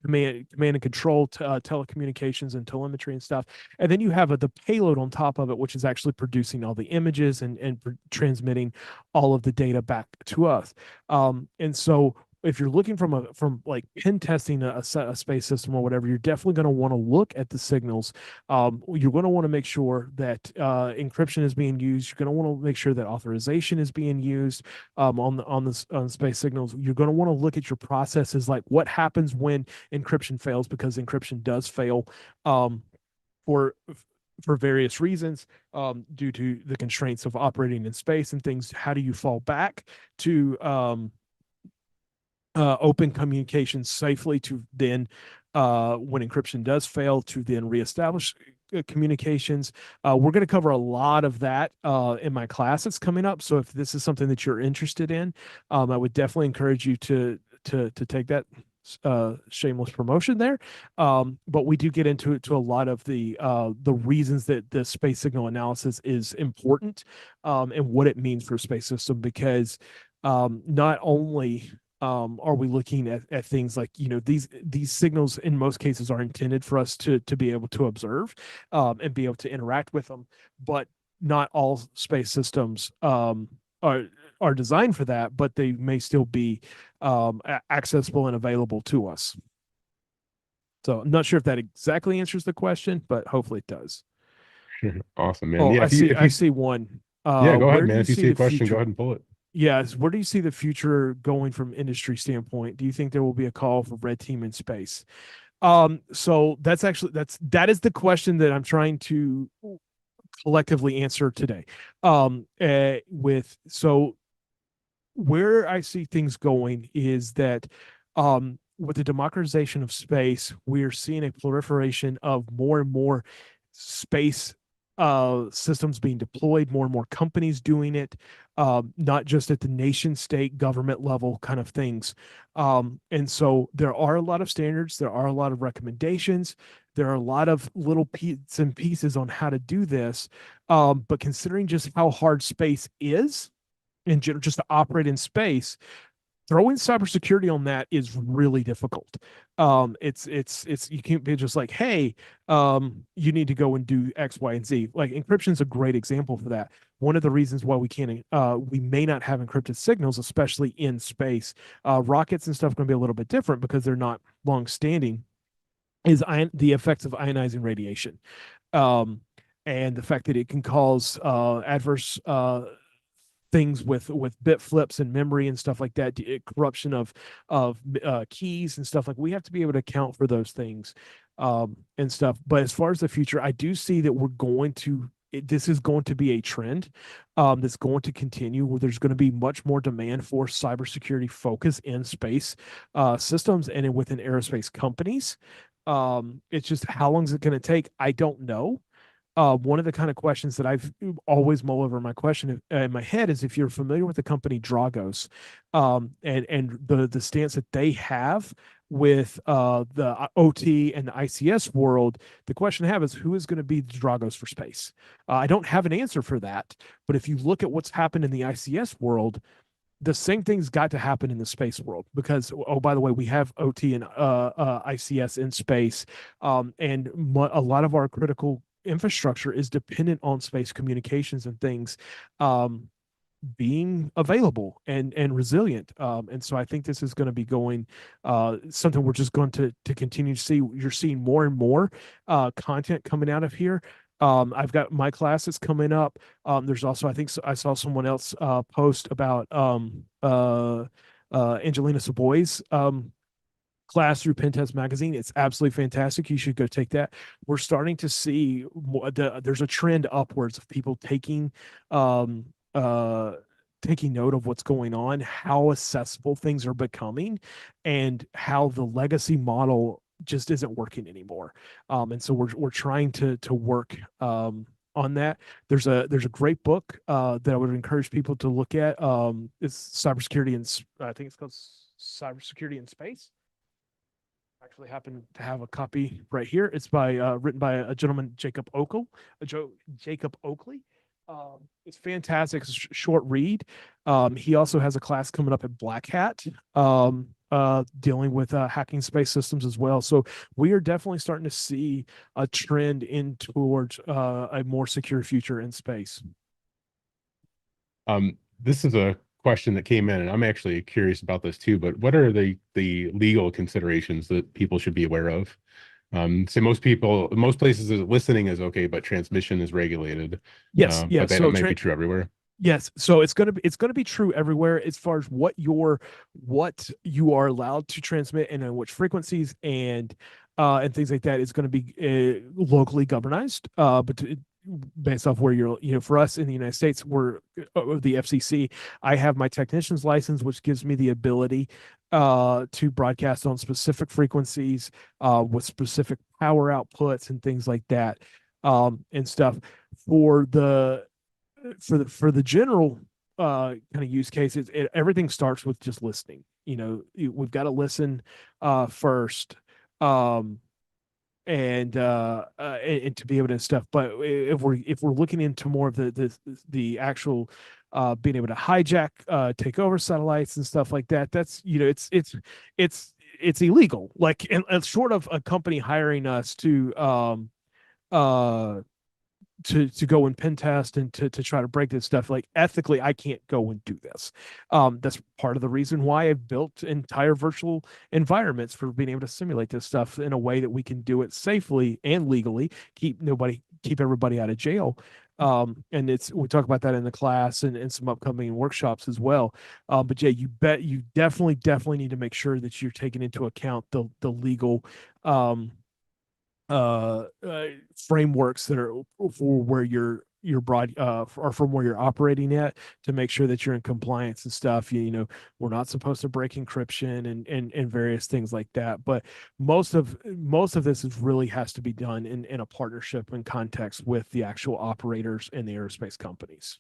command and control, telecommunications and telemetry and stuff. And then you have the payload on top of it, which is actually producing all the images and transmitting all of the data back to us. And so if you're looking from like pen testing a space system or whatever, you're definitely going to want to look at the signals. You're going to want to make sure that encryption is being used. You're going to want to make sure that authorization is being used on space signals. You're going to want to look at your processes, like what happens when encryption fails, because encryption does fail for for various reasons, due to the constraints of operating in space and things. How do you fall back to open communication safely to then, when encryption does fail, to then reestablish communications? We're going to cover a lot of that in my class that's coming up. So if this is something that you're interested in, I would definitely encourage you to take that. Shameless promotion there, but we do get into a lot of the reasons that the space signal analysis is important, and what it means for a space system, because not only are we looking at things like, these signals in most cases are intended for us to be able to observe, and be able to interact with them, but not all space systems are designed for that, but they may still be accessible and available to us. So I'm not sure if that exactly answers the question, but hopefully it does. Awesome, man. Oh, Yeah, I see one. yeah, go ahead, Where do man. you If you see see a the question, go future? ahead and pull it. Yes, where do you see the future going from industry standpoint? Do you think there will be a call for red team in space? So that is the question that I'm trying to collectively answer today. Where I see things going is that, with the democratization of space, we're seeing a proliferation of more and more space systems being deployed, more and more companies doing it, not just at the nation state government level kind of things. And so there are a lot of standards, there are a lot of recommendations, there are a lot of little bits and pieces on how to do this. But considering just how hard space is in general, just to operate in space, throwing cybersecurity on that is really difficult. It's you can't be just like, hey, you need to go and do X, Y, and Z. Like encryption is a great example for that. One of the reasons why we may not have encrypted signals, especially in space, rockets and stuff, are going to be a little bit different because they're not long standing, is the effects of ionizing radiation. And the fact that it can cause adverse things with bit flips and memory and stuff like that, corruption of keys and stuff. Like, we have to be able to account for those things, and stuff. But as far as the future, I do see that this is going to be a trend, that's going to continue, where there's going to be much more demand for cybersecurity focus in space systems and within aerospace companies. It's just, how long is it going to take? I don't know. One of the kind of questions that I've always mull over my question in my head is, if you're familiar with the company Dragos, and the stance that they have with the OT and the ICS world, the question I have is, who is going to be the Dragos for space? I don't have an answer for that, but if you look at what's happened in the ICS world, the same thing's got to happen in the space world, because, oh, by the way, we have OT and ICS in space, and a lot of our critical infrastructure is dependent on space communications and things being available and resilient. And so I think this is going to be going something we're just going to continue to see. You're seeing more and more content coming out of here. I've got my classes coming up. There's also, I think, I saw someone else post about Angelina Saboy's class through Pentest Magazine. It's absolutely fantastic. You should go take that. We're starting to see there's a trend upwards of people taking note of what's going on, how accessible things are becoming, and how the legacy model just isn't working anymore. And so we're trying to work on that. There's a great book that I would encourage people to look at. It's cybersecurity, and I think it's called Cybersecurity in Space. Actually happen to have a copy right here. It's written by a gentleman, Jacob Oakley. It's fantastic. It's a short read. He also has a class coming up at Black Hat, dealing with hacking space systems as well. So we are definitely starting to see a trend in towards a more secure future in space. This is a question that came in, and I'm actually curious about this too, but what are the legal considerations that people should be aware of? So most places listening is okay, but transmission is regulated. Yes, But yes. that might be true everywhere. Yes, so it's gonna be true everywhere as far as what you are allowed to transmit and on which frequencies and things like that is going to be locally governized. Based off where for us in the United States, we're the FCC. I have my technician's license, which gives me the ability to broadcast on specific frequencies with specific power outputs and things like that and stuff for the for the general kind of use cases. Everything starts with just listening. We've got to listen first, um and to be able to stuff. But if we're looking into more of the actual being able to hijack, take over satellites and stuff like that, that's it's illegal. Like, and short of a company hiring us uh to go and pen test and to try to break this stuff, like, ethically I can't go and do this. That's part of the reason why I've built entire virtual environments for being able to simulate this stuff in a way that we can do it safely and legally, keep everybody out of jail. And we talk about that in the class and some upcoming workshops as well. But yeah, you definitely need to make sure that you're taking into account the legal um frameworks that are for where you're broad or from where you're operating at, to make sure that you're in compliance and stuff. We're not supposed to break encryption and various things like that. But most of this really has to be done in a partnership and context with the actual operators and the aerospace companies.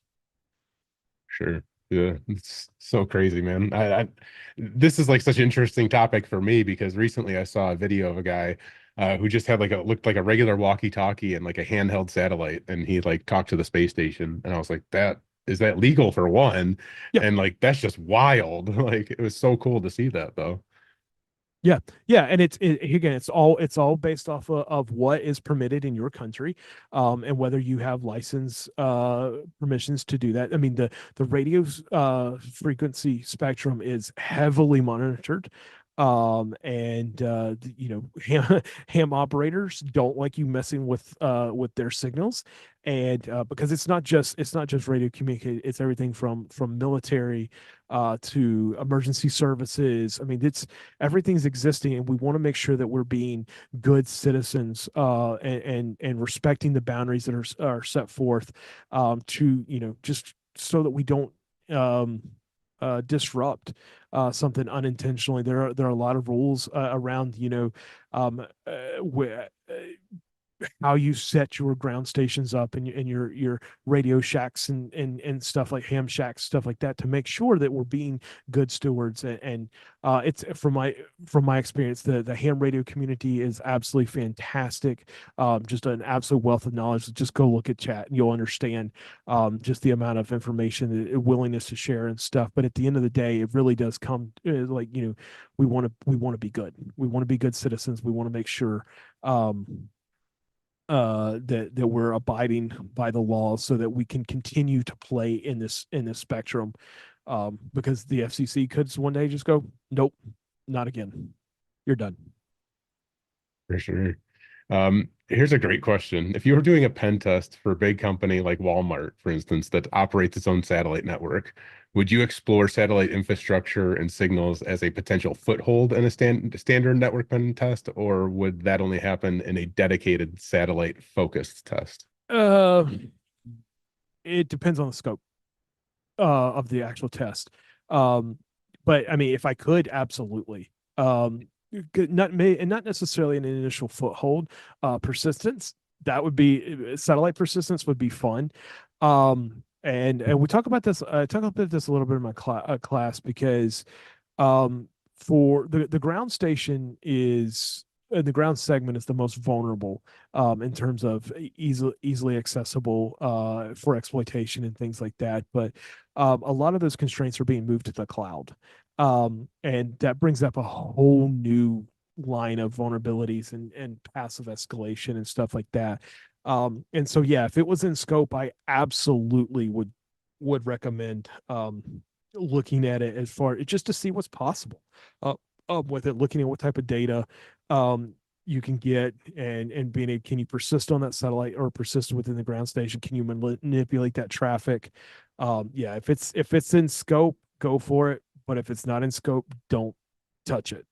Sure. Yeah, it's so crazy, man. This is like such an interesting topic for me because recently I saw a video of a guy who just had looked like a regular walkie-talkie and like a handheld satellite, and he like talked to the space station, and I was like, is that legal for one? Yeah. And like that's just wild. Like it was so cool to see that though. Yeah, and again, it's all based off of what is permitted in your country, and whether you have license permissions to do that. I mean, the radio's frequency spectrum is heavily monitored, and ham operators don't like you messing with their signals, and because it's not just radio communicate, it's everything from military to emergency services. I mean, everything's existing, and we want to make sure that we're being good citizens and respecting the boundaries that are set forth, to just so that we don't disrupt something unintentionally. There are a lot of rules around where how you set your ground stations up and your radio shacks and stuff, like ham shacks, stuff like that, to make sure that we're being good stewards. And it's from my experience, the ham radio community is absolutely fantastic. Just an absolute wealth of knowledge. Just go look at chat and you'll understand just the amount of information, the willingness to share and stuff. But at the end of the day, it really does come we want to be good. We want to be good citizens. We want to make sure that we're abiding by the law so that we can continue to play in this spectrum, because the FCC could one day just go, nope, not again, you're done. For sure. Here's a great question. If you were doing a pen test for a big company like Walmart, for instance, that operates its own satellite network, would you explore satellite infrastructure and signals as a potential foothold in a standard network pen test, or would that only happen in a dedicated satellite focused test? uh it depends on the scope of the actual test. But I mean, if I could, absolutely. Not necessarily an initial foothold. Persistence, that would be satellite persistence would be fun. And we talk about this. I talk about this a little bit in my class, because for the ground station is the ground segment is the most vulnerable in terms of easily accessible for exploitation and things like that. But a lot of those constraints are being moved to the cloud, and that brings up a whole new line of vulnerabilities and passive escalation and stuff like that. And so, yeah, if it was in scope, I absolutely would recommend looking at it as far just to see what's possible uh, with it, looking at what type of data um, you can get, and being able, can you persist on that satellite or persist within the ground station? Can you manipulate that traffic? Yeah, if it's in scope, go for it. But if it's not in scope, don't touch it.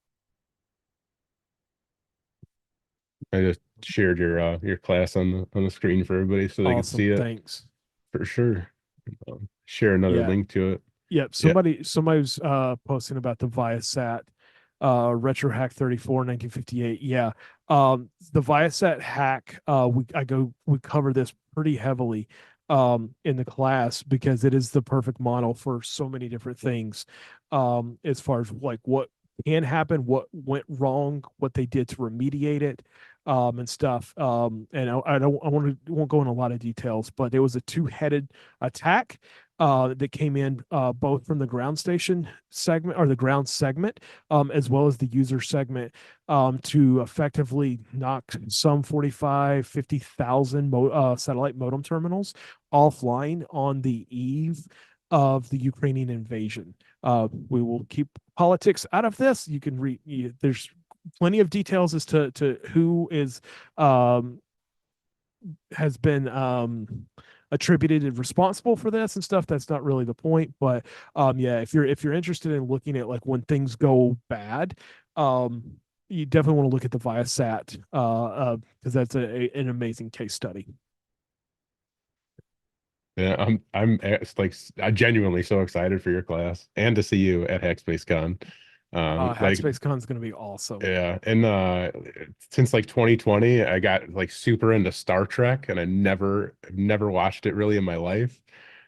I just shared your class on the screen for everybody so they could Awesome, see it thanks. for sure. Share another Yeah, link to it. yep. Yeah. Somebody was posting about the Viasat retro hack 34 1958. Yeah. The Viasat hack, we cover this pretty heavily in the class because it is the perfect model for so many different things. As far as like what can happen, what went wrong, what they did to remediate it, and stuff. And won't go in a lot of details, but it was a two-headed attack that came in both from the ground station segment or the ground segment, as well as the user segment, to effectively knock some 45, 50,000 satellite modem terminals offline on the eve of the Ukrainian invasion. We will keep politics out of this. You can read, there's plenty of details as to who is um, has been attributed and responsible for this and stuff. That's not really the point, but yeah, if you're interested in looking at like when things go bad, you definitely want to look at the Viasat because that's an amazing case study. Yeah, I'm genuinely so excited for your class and to see you at HackSpaceCon. Like Hackspace Con is going to be awesome. yeah, and since like 2020, I got like super into Star Trek, and I never watched it really in my life.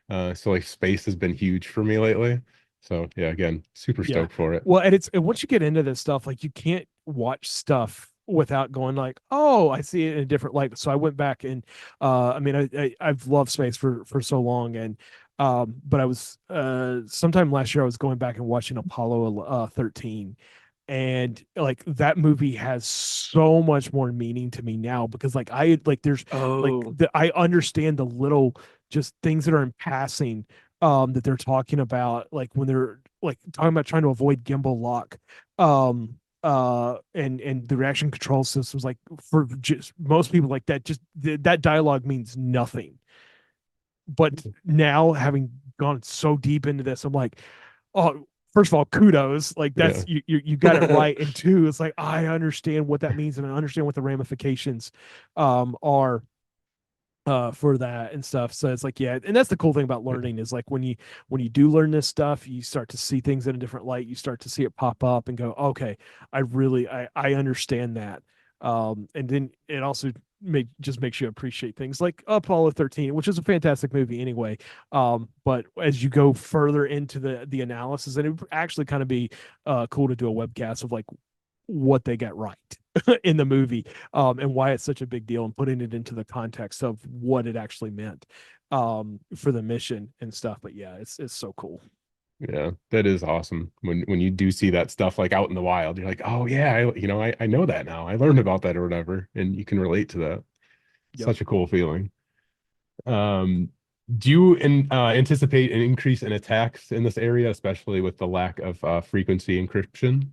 So like space has been huge for me lately. So yeah, again, super Yeah. stoked for it. Well, and once you get into this stuff, like you can't watch stuff without going like, oh, I see it in a different light. So I went back and I mean, I've loved space for so long, and but I was sometime last year I was going back and watching Apollo 13. And like that movie has so much more meaning to me now because like I like there's like Oh, I understand the little just things that are in passing that they're talking about, like when they're like talking about trying to avoid gimbal lock, and the reaction control systems, like for just most people, like that just that dialogue means nothing. But now having gone so deep into this, I'm like, oh, first of all, kudos, like Yeah. that's you got it right. And two, it's like I understand what that means and I understand what the ramifications are for that and stuff. So it's like, yeah, and that's the cool thing about learning is like when you do learn this stuff, you start to see things in a different light. You start to see it pop up and go, okay, I understand that. And then it also just makes you appreciate things like Apollo 13, which is a fantastic movie anyway. But as you go further into the analysis, and it would actually kind of be cool to do a webcast of like what they got right in the movie, and why it's such a big deal, and putting it into the context of what it actually meant for the mission and stuff. But yeah, it's so cool. Yeah, that is awesome. When you do see that stuff like out in the wild, you're like, oh yeah, I know that now. I learned about that or whatever, and you can relate to that. Yep. Such a cool feeling. Um, do you anticipate an increase in attacks in this area, especially with the lack of frequency encryption?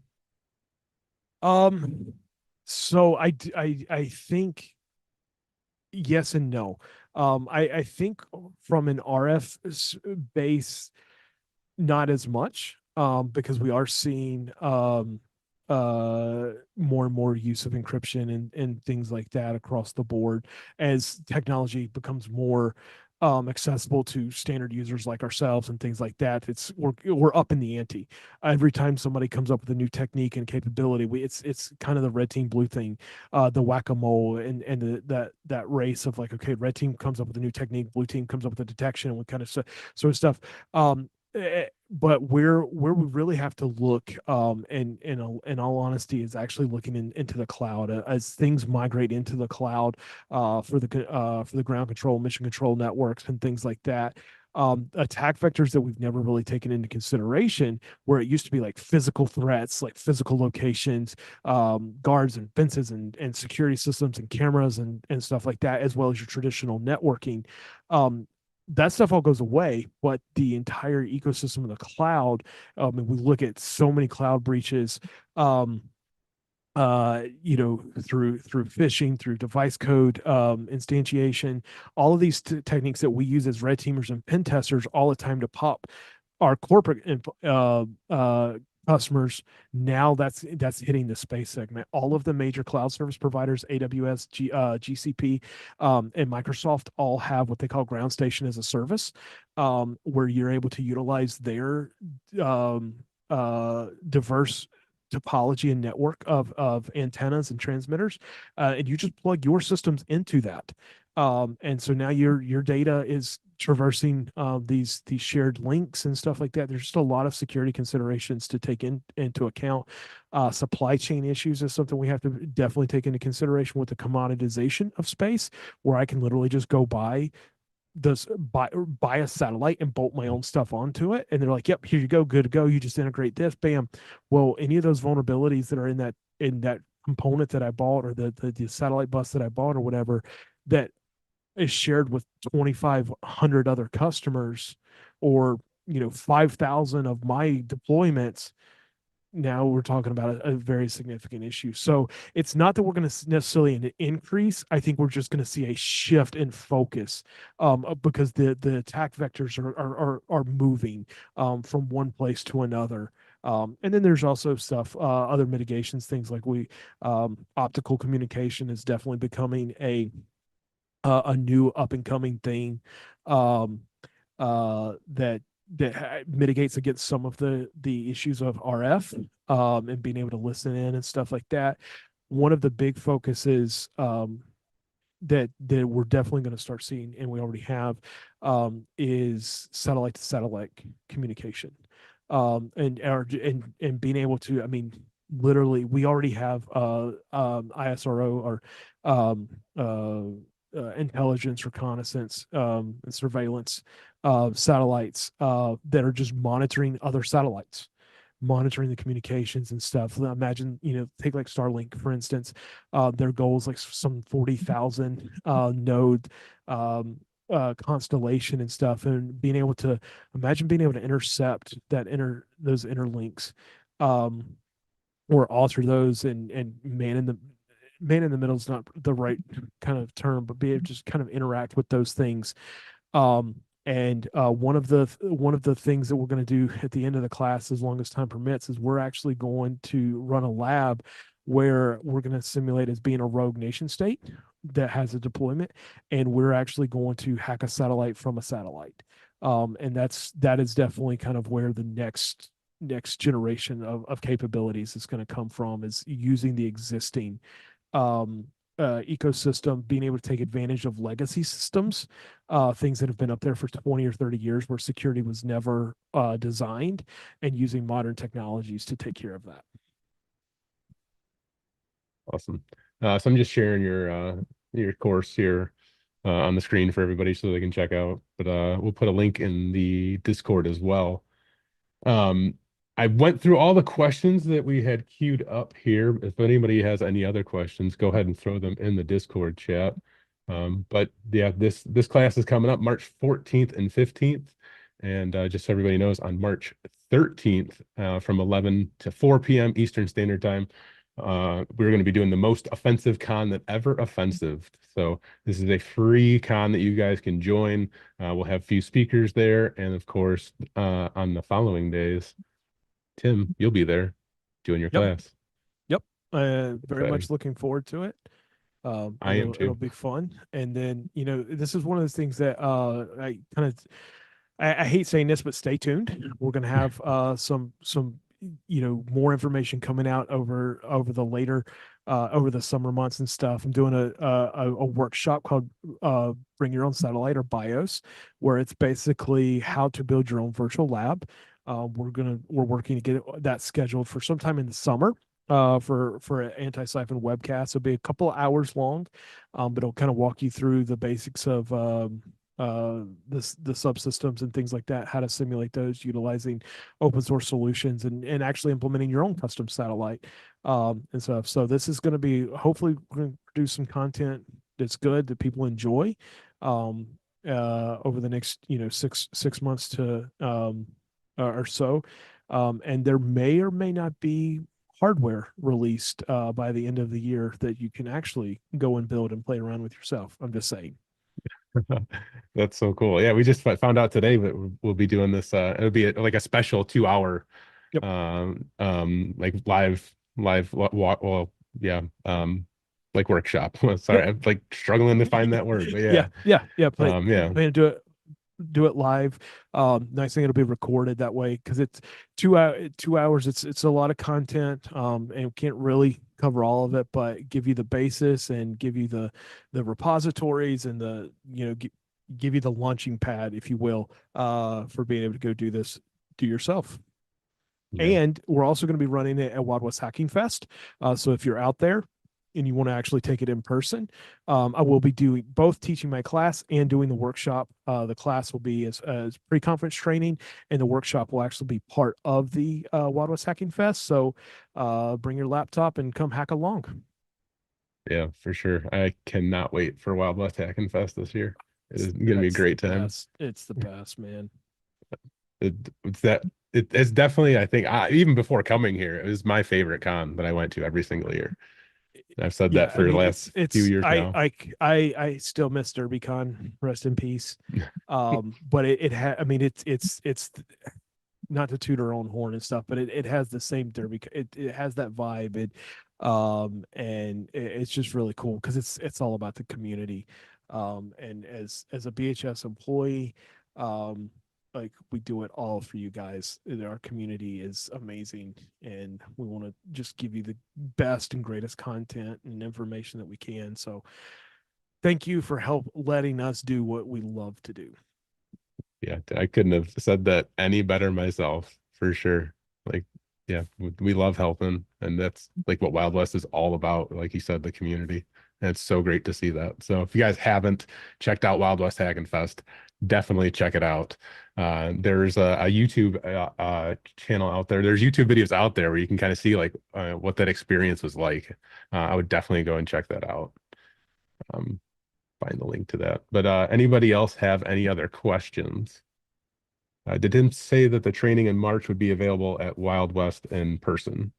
Um, so I think yes and no. I think from an RF base, not as much, because we are seeing more and more use of encryption and things like that across the board as technology becomes more accessible to standard users like ourselves and things like that. We're up in the ante. Every time somebody comes up with a new technique and capability, it's kind of the red team blue thing, the whack-a-mole, and that race of like, okay, red team comes up with a new technique, blue team comes up with a detection, and we kind of sort of stuff. But where we really have to look, in all honesty, is actually looking into the cloud, as things migrate into the cloud, for the ground control, mission control networks, and things like that. Attack vectors that we've never really taken into consideration, where it used to be like physical threats, like physical locations, guards and fences and security systems and cameras and stuff like that, as well as your traditional networking. Um, that stuff all goes away, but the entire ecosystem of the cloud, and we look at so many cloud breaches, um, through phishing, through device code instantiation, all of these techniques that we use as red teamers and pen testers all the time to pop our corporate customers. Now that's hitting the space segment. All of the major cloud service providers, AWS, GCP, and Microsoft, all have what they call ground station as a service, where you're able to utilize their diverse topology and network of antennas and transmitters, and you just plug your systems into that. And so now your data is traversing these shared links and stuff like that. There's just a lot of security considerations to take into account. Supply chain issues is something we have to definitely take into consideration with the commoditization of space, where I can literally just go buy a satellite and bolt my own stuff onto it, and they're like, yep, here you go, good to go, you just integrate this, bam. Well, any of those vulnerabilities that are in that component that I bought, or the satellite bus that I bought, or whatever, that is shared with 2,500 other customers, or 5,000 of my deployments, now we're talking about a very significant issue. So it's not that we're going to necessarily an increase. I think we're just going to see a shift in focus, because the attack vectors are moving from one place to another. And then there's also stuff, other mitigations, things like optical communication is definitely becoming a new up and coming thing, that mitigates against some of the issues of RF, and being able to listen in and stuff like that. One of the big focuses, that we're definitely going to start seeing, and we already have, is satellite to satellite communication, and being able to, I mean, literally, we already have ISRO, or intelligence, reconnaissance, and surveillance satellites that are just monitoring other satellites, monitoring the communications and stuff. Imagine, take like Starlink, for instance. Their goal is like some 40,000 node constellation and stuff, and being able to intercept those interlinks, or alter those, and man in the middle is not the right kind of term, but be able to just kind of interact with those things. And one of the things that we're going to do at the end of the class, as long as time permits, is we're actually going to run a lab where we're going to simulate as being a rogue nation state that has a deployment, and we're actually going to hack a satellite from a satellite. And that is definitely kind of where the next generation of capabilities is going to come from, is using the existing ecosystem, being able to take advantage of legacy systems, things that have been up there for 20 or 30 years where security was never designed, and using modern technologies to take care of that. Awesome. So I'm just sharing your course here on the screen for everybody so they can check out. But we'll put a link in the Discord as well. I went through all the questions that we had queued up here. If anybody has any other questions, go ahead and throw them in the Discord chat. But yeah, this class is coming up March 14th and 15th. And just so everybody knows, on March 13th, from 11 to 4 p.m. Eastern Standard Time, we're going to be doing the most offensive con that ever offensive. So this is a free con that you guys can join. We'll have a few speakers there. And of course, on the following days, Tim, you'll be there doing your class. Yep. Very much looking forward to it. I am too. It'll be fun. And then, this is one of those things that I hate saying this, but stay tuned. We're going to have some more information coming out over the summer months and stuff. I'm doing a workshop called Bring Your Own Satellite, or BIOS, where it's basically how to build your own virtual lab. We're working to get that scheduled for sometime in the summer, for an Antisyphon webcast. It'll be a couple of hours long, but it'll kind of walk you through the basics of the subsystems and things like that, how to simulate those utilizing open source solutions, and actually implementing your own custom satellite, and stuff. So this is going to be, hopefully we're going to produce some content that's good, that people enjoy. over the next, 6 months to or so. And there may or may not be hardware released by the end of the year that you can actually go and build and play around with yourself. I'm just saying. That's so cool. Yeah, we just found out today that we'll be doing this. It'll be like a special 2 hour, Yep. like live, well, yeah, like workshop. Yep. Sorry, I'm like struggling to find that word, but Yeah. yeah, Yeah. Yeah. yeah, Plan to do it live. Nice thing, it'll be recorded that way because it's 2 hours. It's a lot of content, and can't really cover all of it, but give you the basis and give you the repositories and the give you the launching pad, if you will, for being able to go do yourself. yeah. And we're also going to be running it at Wild West Hacking Fest. So if you're out there and you want to actually take it in person, I will be doing both teaching my class and doing the workshop. The class will be as pre-conference training, and the workshop will actually be part of the Wild West Hacking Fest. So bring your laptop and come hack along. Yeah, for sure. I cannot wait for Wild West Hacking Fest this year. It is gonna be a That's the great time. best. It's the best, man. It's that it's definitely, I think, even before coming here, it was my favorite con that I went to every single year. And I've said that Yeah, I for the mean, last few it's years now. I still miss DerbyCon. Rest in peace. But I mean, it's not to toot our own horn and stuff, but it has the same derby. It has that vibe. And it's just really cool because it's all about the community. And as a BHS employee, um, like, we do it all for you guys. Our community is amazing, and we want to just give you the best and greatest content and information that we can. So thank you for help letting us do what we love to do. Yeah, I couldn't have said that any better myself, for sure. Like, yeah, we love helping, and that's like what Wild West is all about. Like you said, the community. And it's so great to see that. So if you guys haven't checked out Wild West Hack and Fest, definitely check it out. There's a YouTube channel out there. There's YouTube videos out there where you can kind of see like what that experience was like. I would definitely go and check that out. Um, find the link to that. But anybody else have any other questions? Did him say that the training in March would be available at Wild West in person?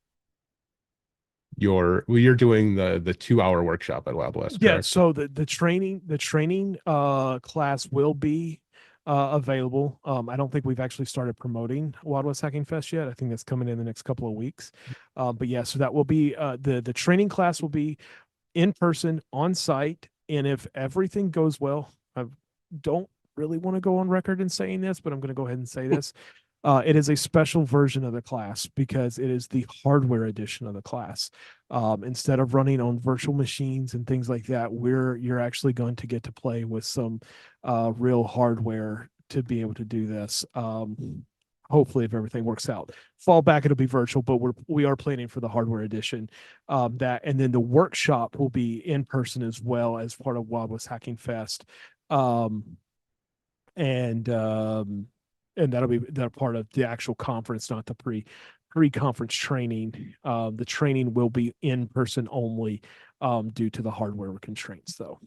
You're doing the 2 hour workshop at Wild West, Yeah, correct? so the training class will be available. I don't think we've actually started promoting Wild West Hacking Fest yet. I think that's coming in the next couple of weeks. But yeah, so that will be the training class will be in person on site, and if everything goes well, I don't really want to go on record in saying this, but I'm going to go ahead and say this. It is a special version of the class because it is the hardware edition of the class. Instead of running on virtual machines and things like that, you're actually going to get to play with some real hardware to be able to do this. Hopefully, if everything works out, fallback it'll be virtual, but we are planning for the hardware edition. That, and then the workshop will be in person as well as part of Wild West Hacking Fest. Um, and that'll be that part of the actual conference, not the pre-conference training. The training will be in person only, due to the hardware constraints, though.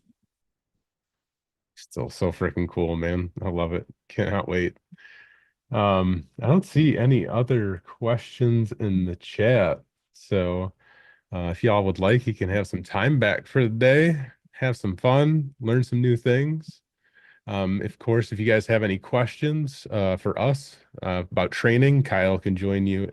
Still so freaking cool, man. I love it. Cannot wait. I don't see any other questions in the chat. So if y'all would like, you can have some time back for the day, have some fun, learn some new things. Of course, if you guys have any questions for us about training, Kyle can join you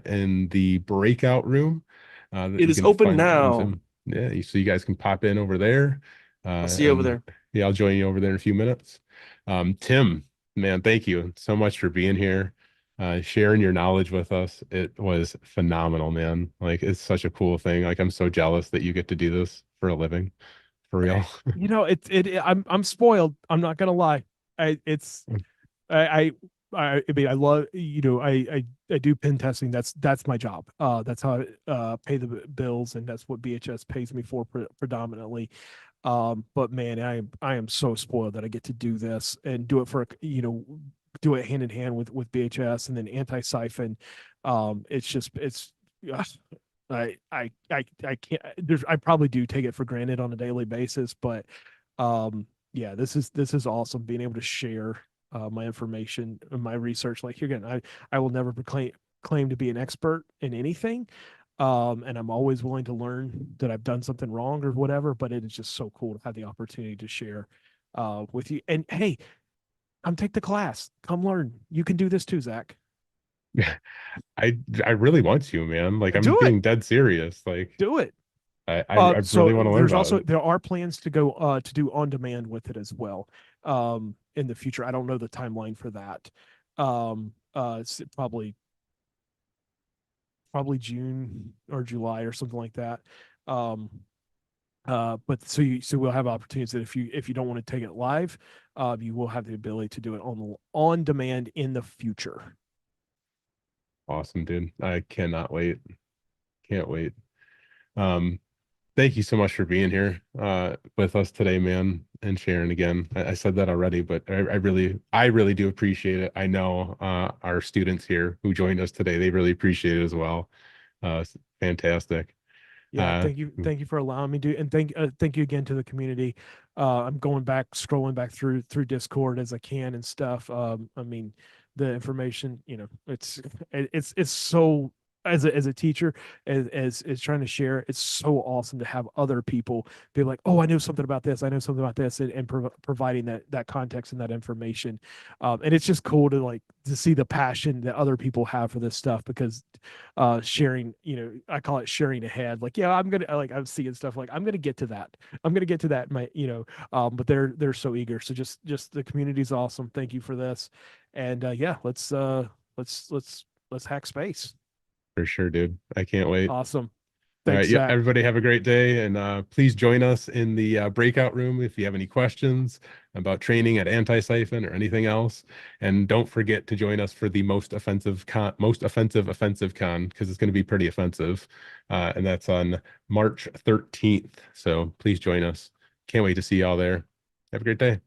in the breakout room that It you is can open find on now. Zoom. Yeah, so you guys can pop in over there. I'll see you over And there. yeah, I'll join you over there in a few minutes. Tim, man, thank you so much for being here, sharing your knowledge with us. It was phenomenal, man. Like, it's such a cool thing. Like, I'm so jealous that you get to do this for a living, for real. I'm spoiled. I'm not gonna lie. I it's I I mean, I love, I do pen testing. That's my job. That's how I pay the bills, and that's what BHS pays me for predominantly. But man, I am so spoiled that I get to do this and do it do it hand in hand with BHS and then Antisyphon. Ugh, I can't. I probably do take it for granted on a daily basis, but yeah, this is awesome being able to share my information and my research. Like again, I will never claim to be an expert in anything. And I'm always willing to learn that I've done something wrong or whatever, but it is just so cool to have the opportunity to share with you. And hey, come take the class. Come learn. You can do this too, Zach. I really want to, man. Like I'm Do it. being dead serious. Like Do it. I really want to learn about it. There are plans to go to do on demand with it as well in the future. I don't know the timeline for that. It's probably June or July or something like that. Um, but so we'll have opportunities that if you don't want to take it live, you will have the ability to do it on demand in the future. Awesome, dude. I cannot wait. Can't wait. Um, Thank you so much for being here with us today, man, and sharing again. I said that already, but I really do appreciate it. I know our students here who joined us today, they really appreciate it as well. It's fantastic. Yeah, Uh, thank you for allowing me to, and thank you again to the community. I'm scrolling back through Discord as I can and stuff. I mean, the information, it's so as a teacher, as trying to share, it's so awesome to have other people be like, oh, I know something about this, I know something about this, and providing that context and that information. And it's just cool to like to see the passion that other people have for this stuff because sharing, I call it sharing ahead. Like, yeah, I'm seeing stuff like I'm gonna get to that. I'm gonna get to that. But they're so eager. So just the community's awesome. Thank you for this. And yeah, let's hack space. for sure, dude. I can't wait. Awesome. All Thanks, right. Yeah. Zach. Everybody have a great day. And please join us in the breakout room if you have any questions about training at Antisyphon or anything else. And don't forget to join us for the most offensive con, because it's going to be pretty offensive. And that's on March 13th. So please join us. Can't wait to see y'all there. Have a great day.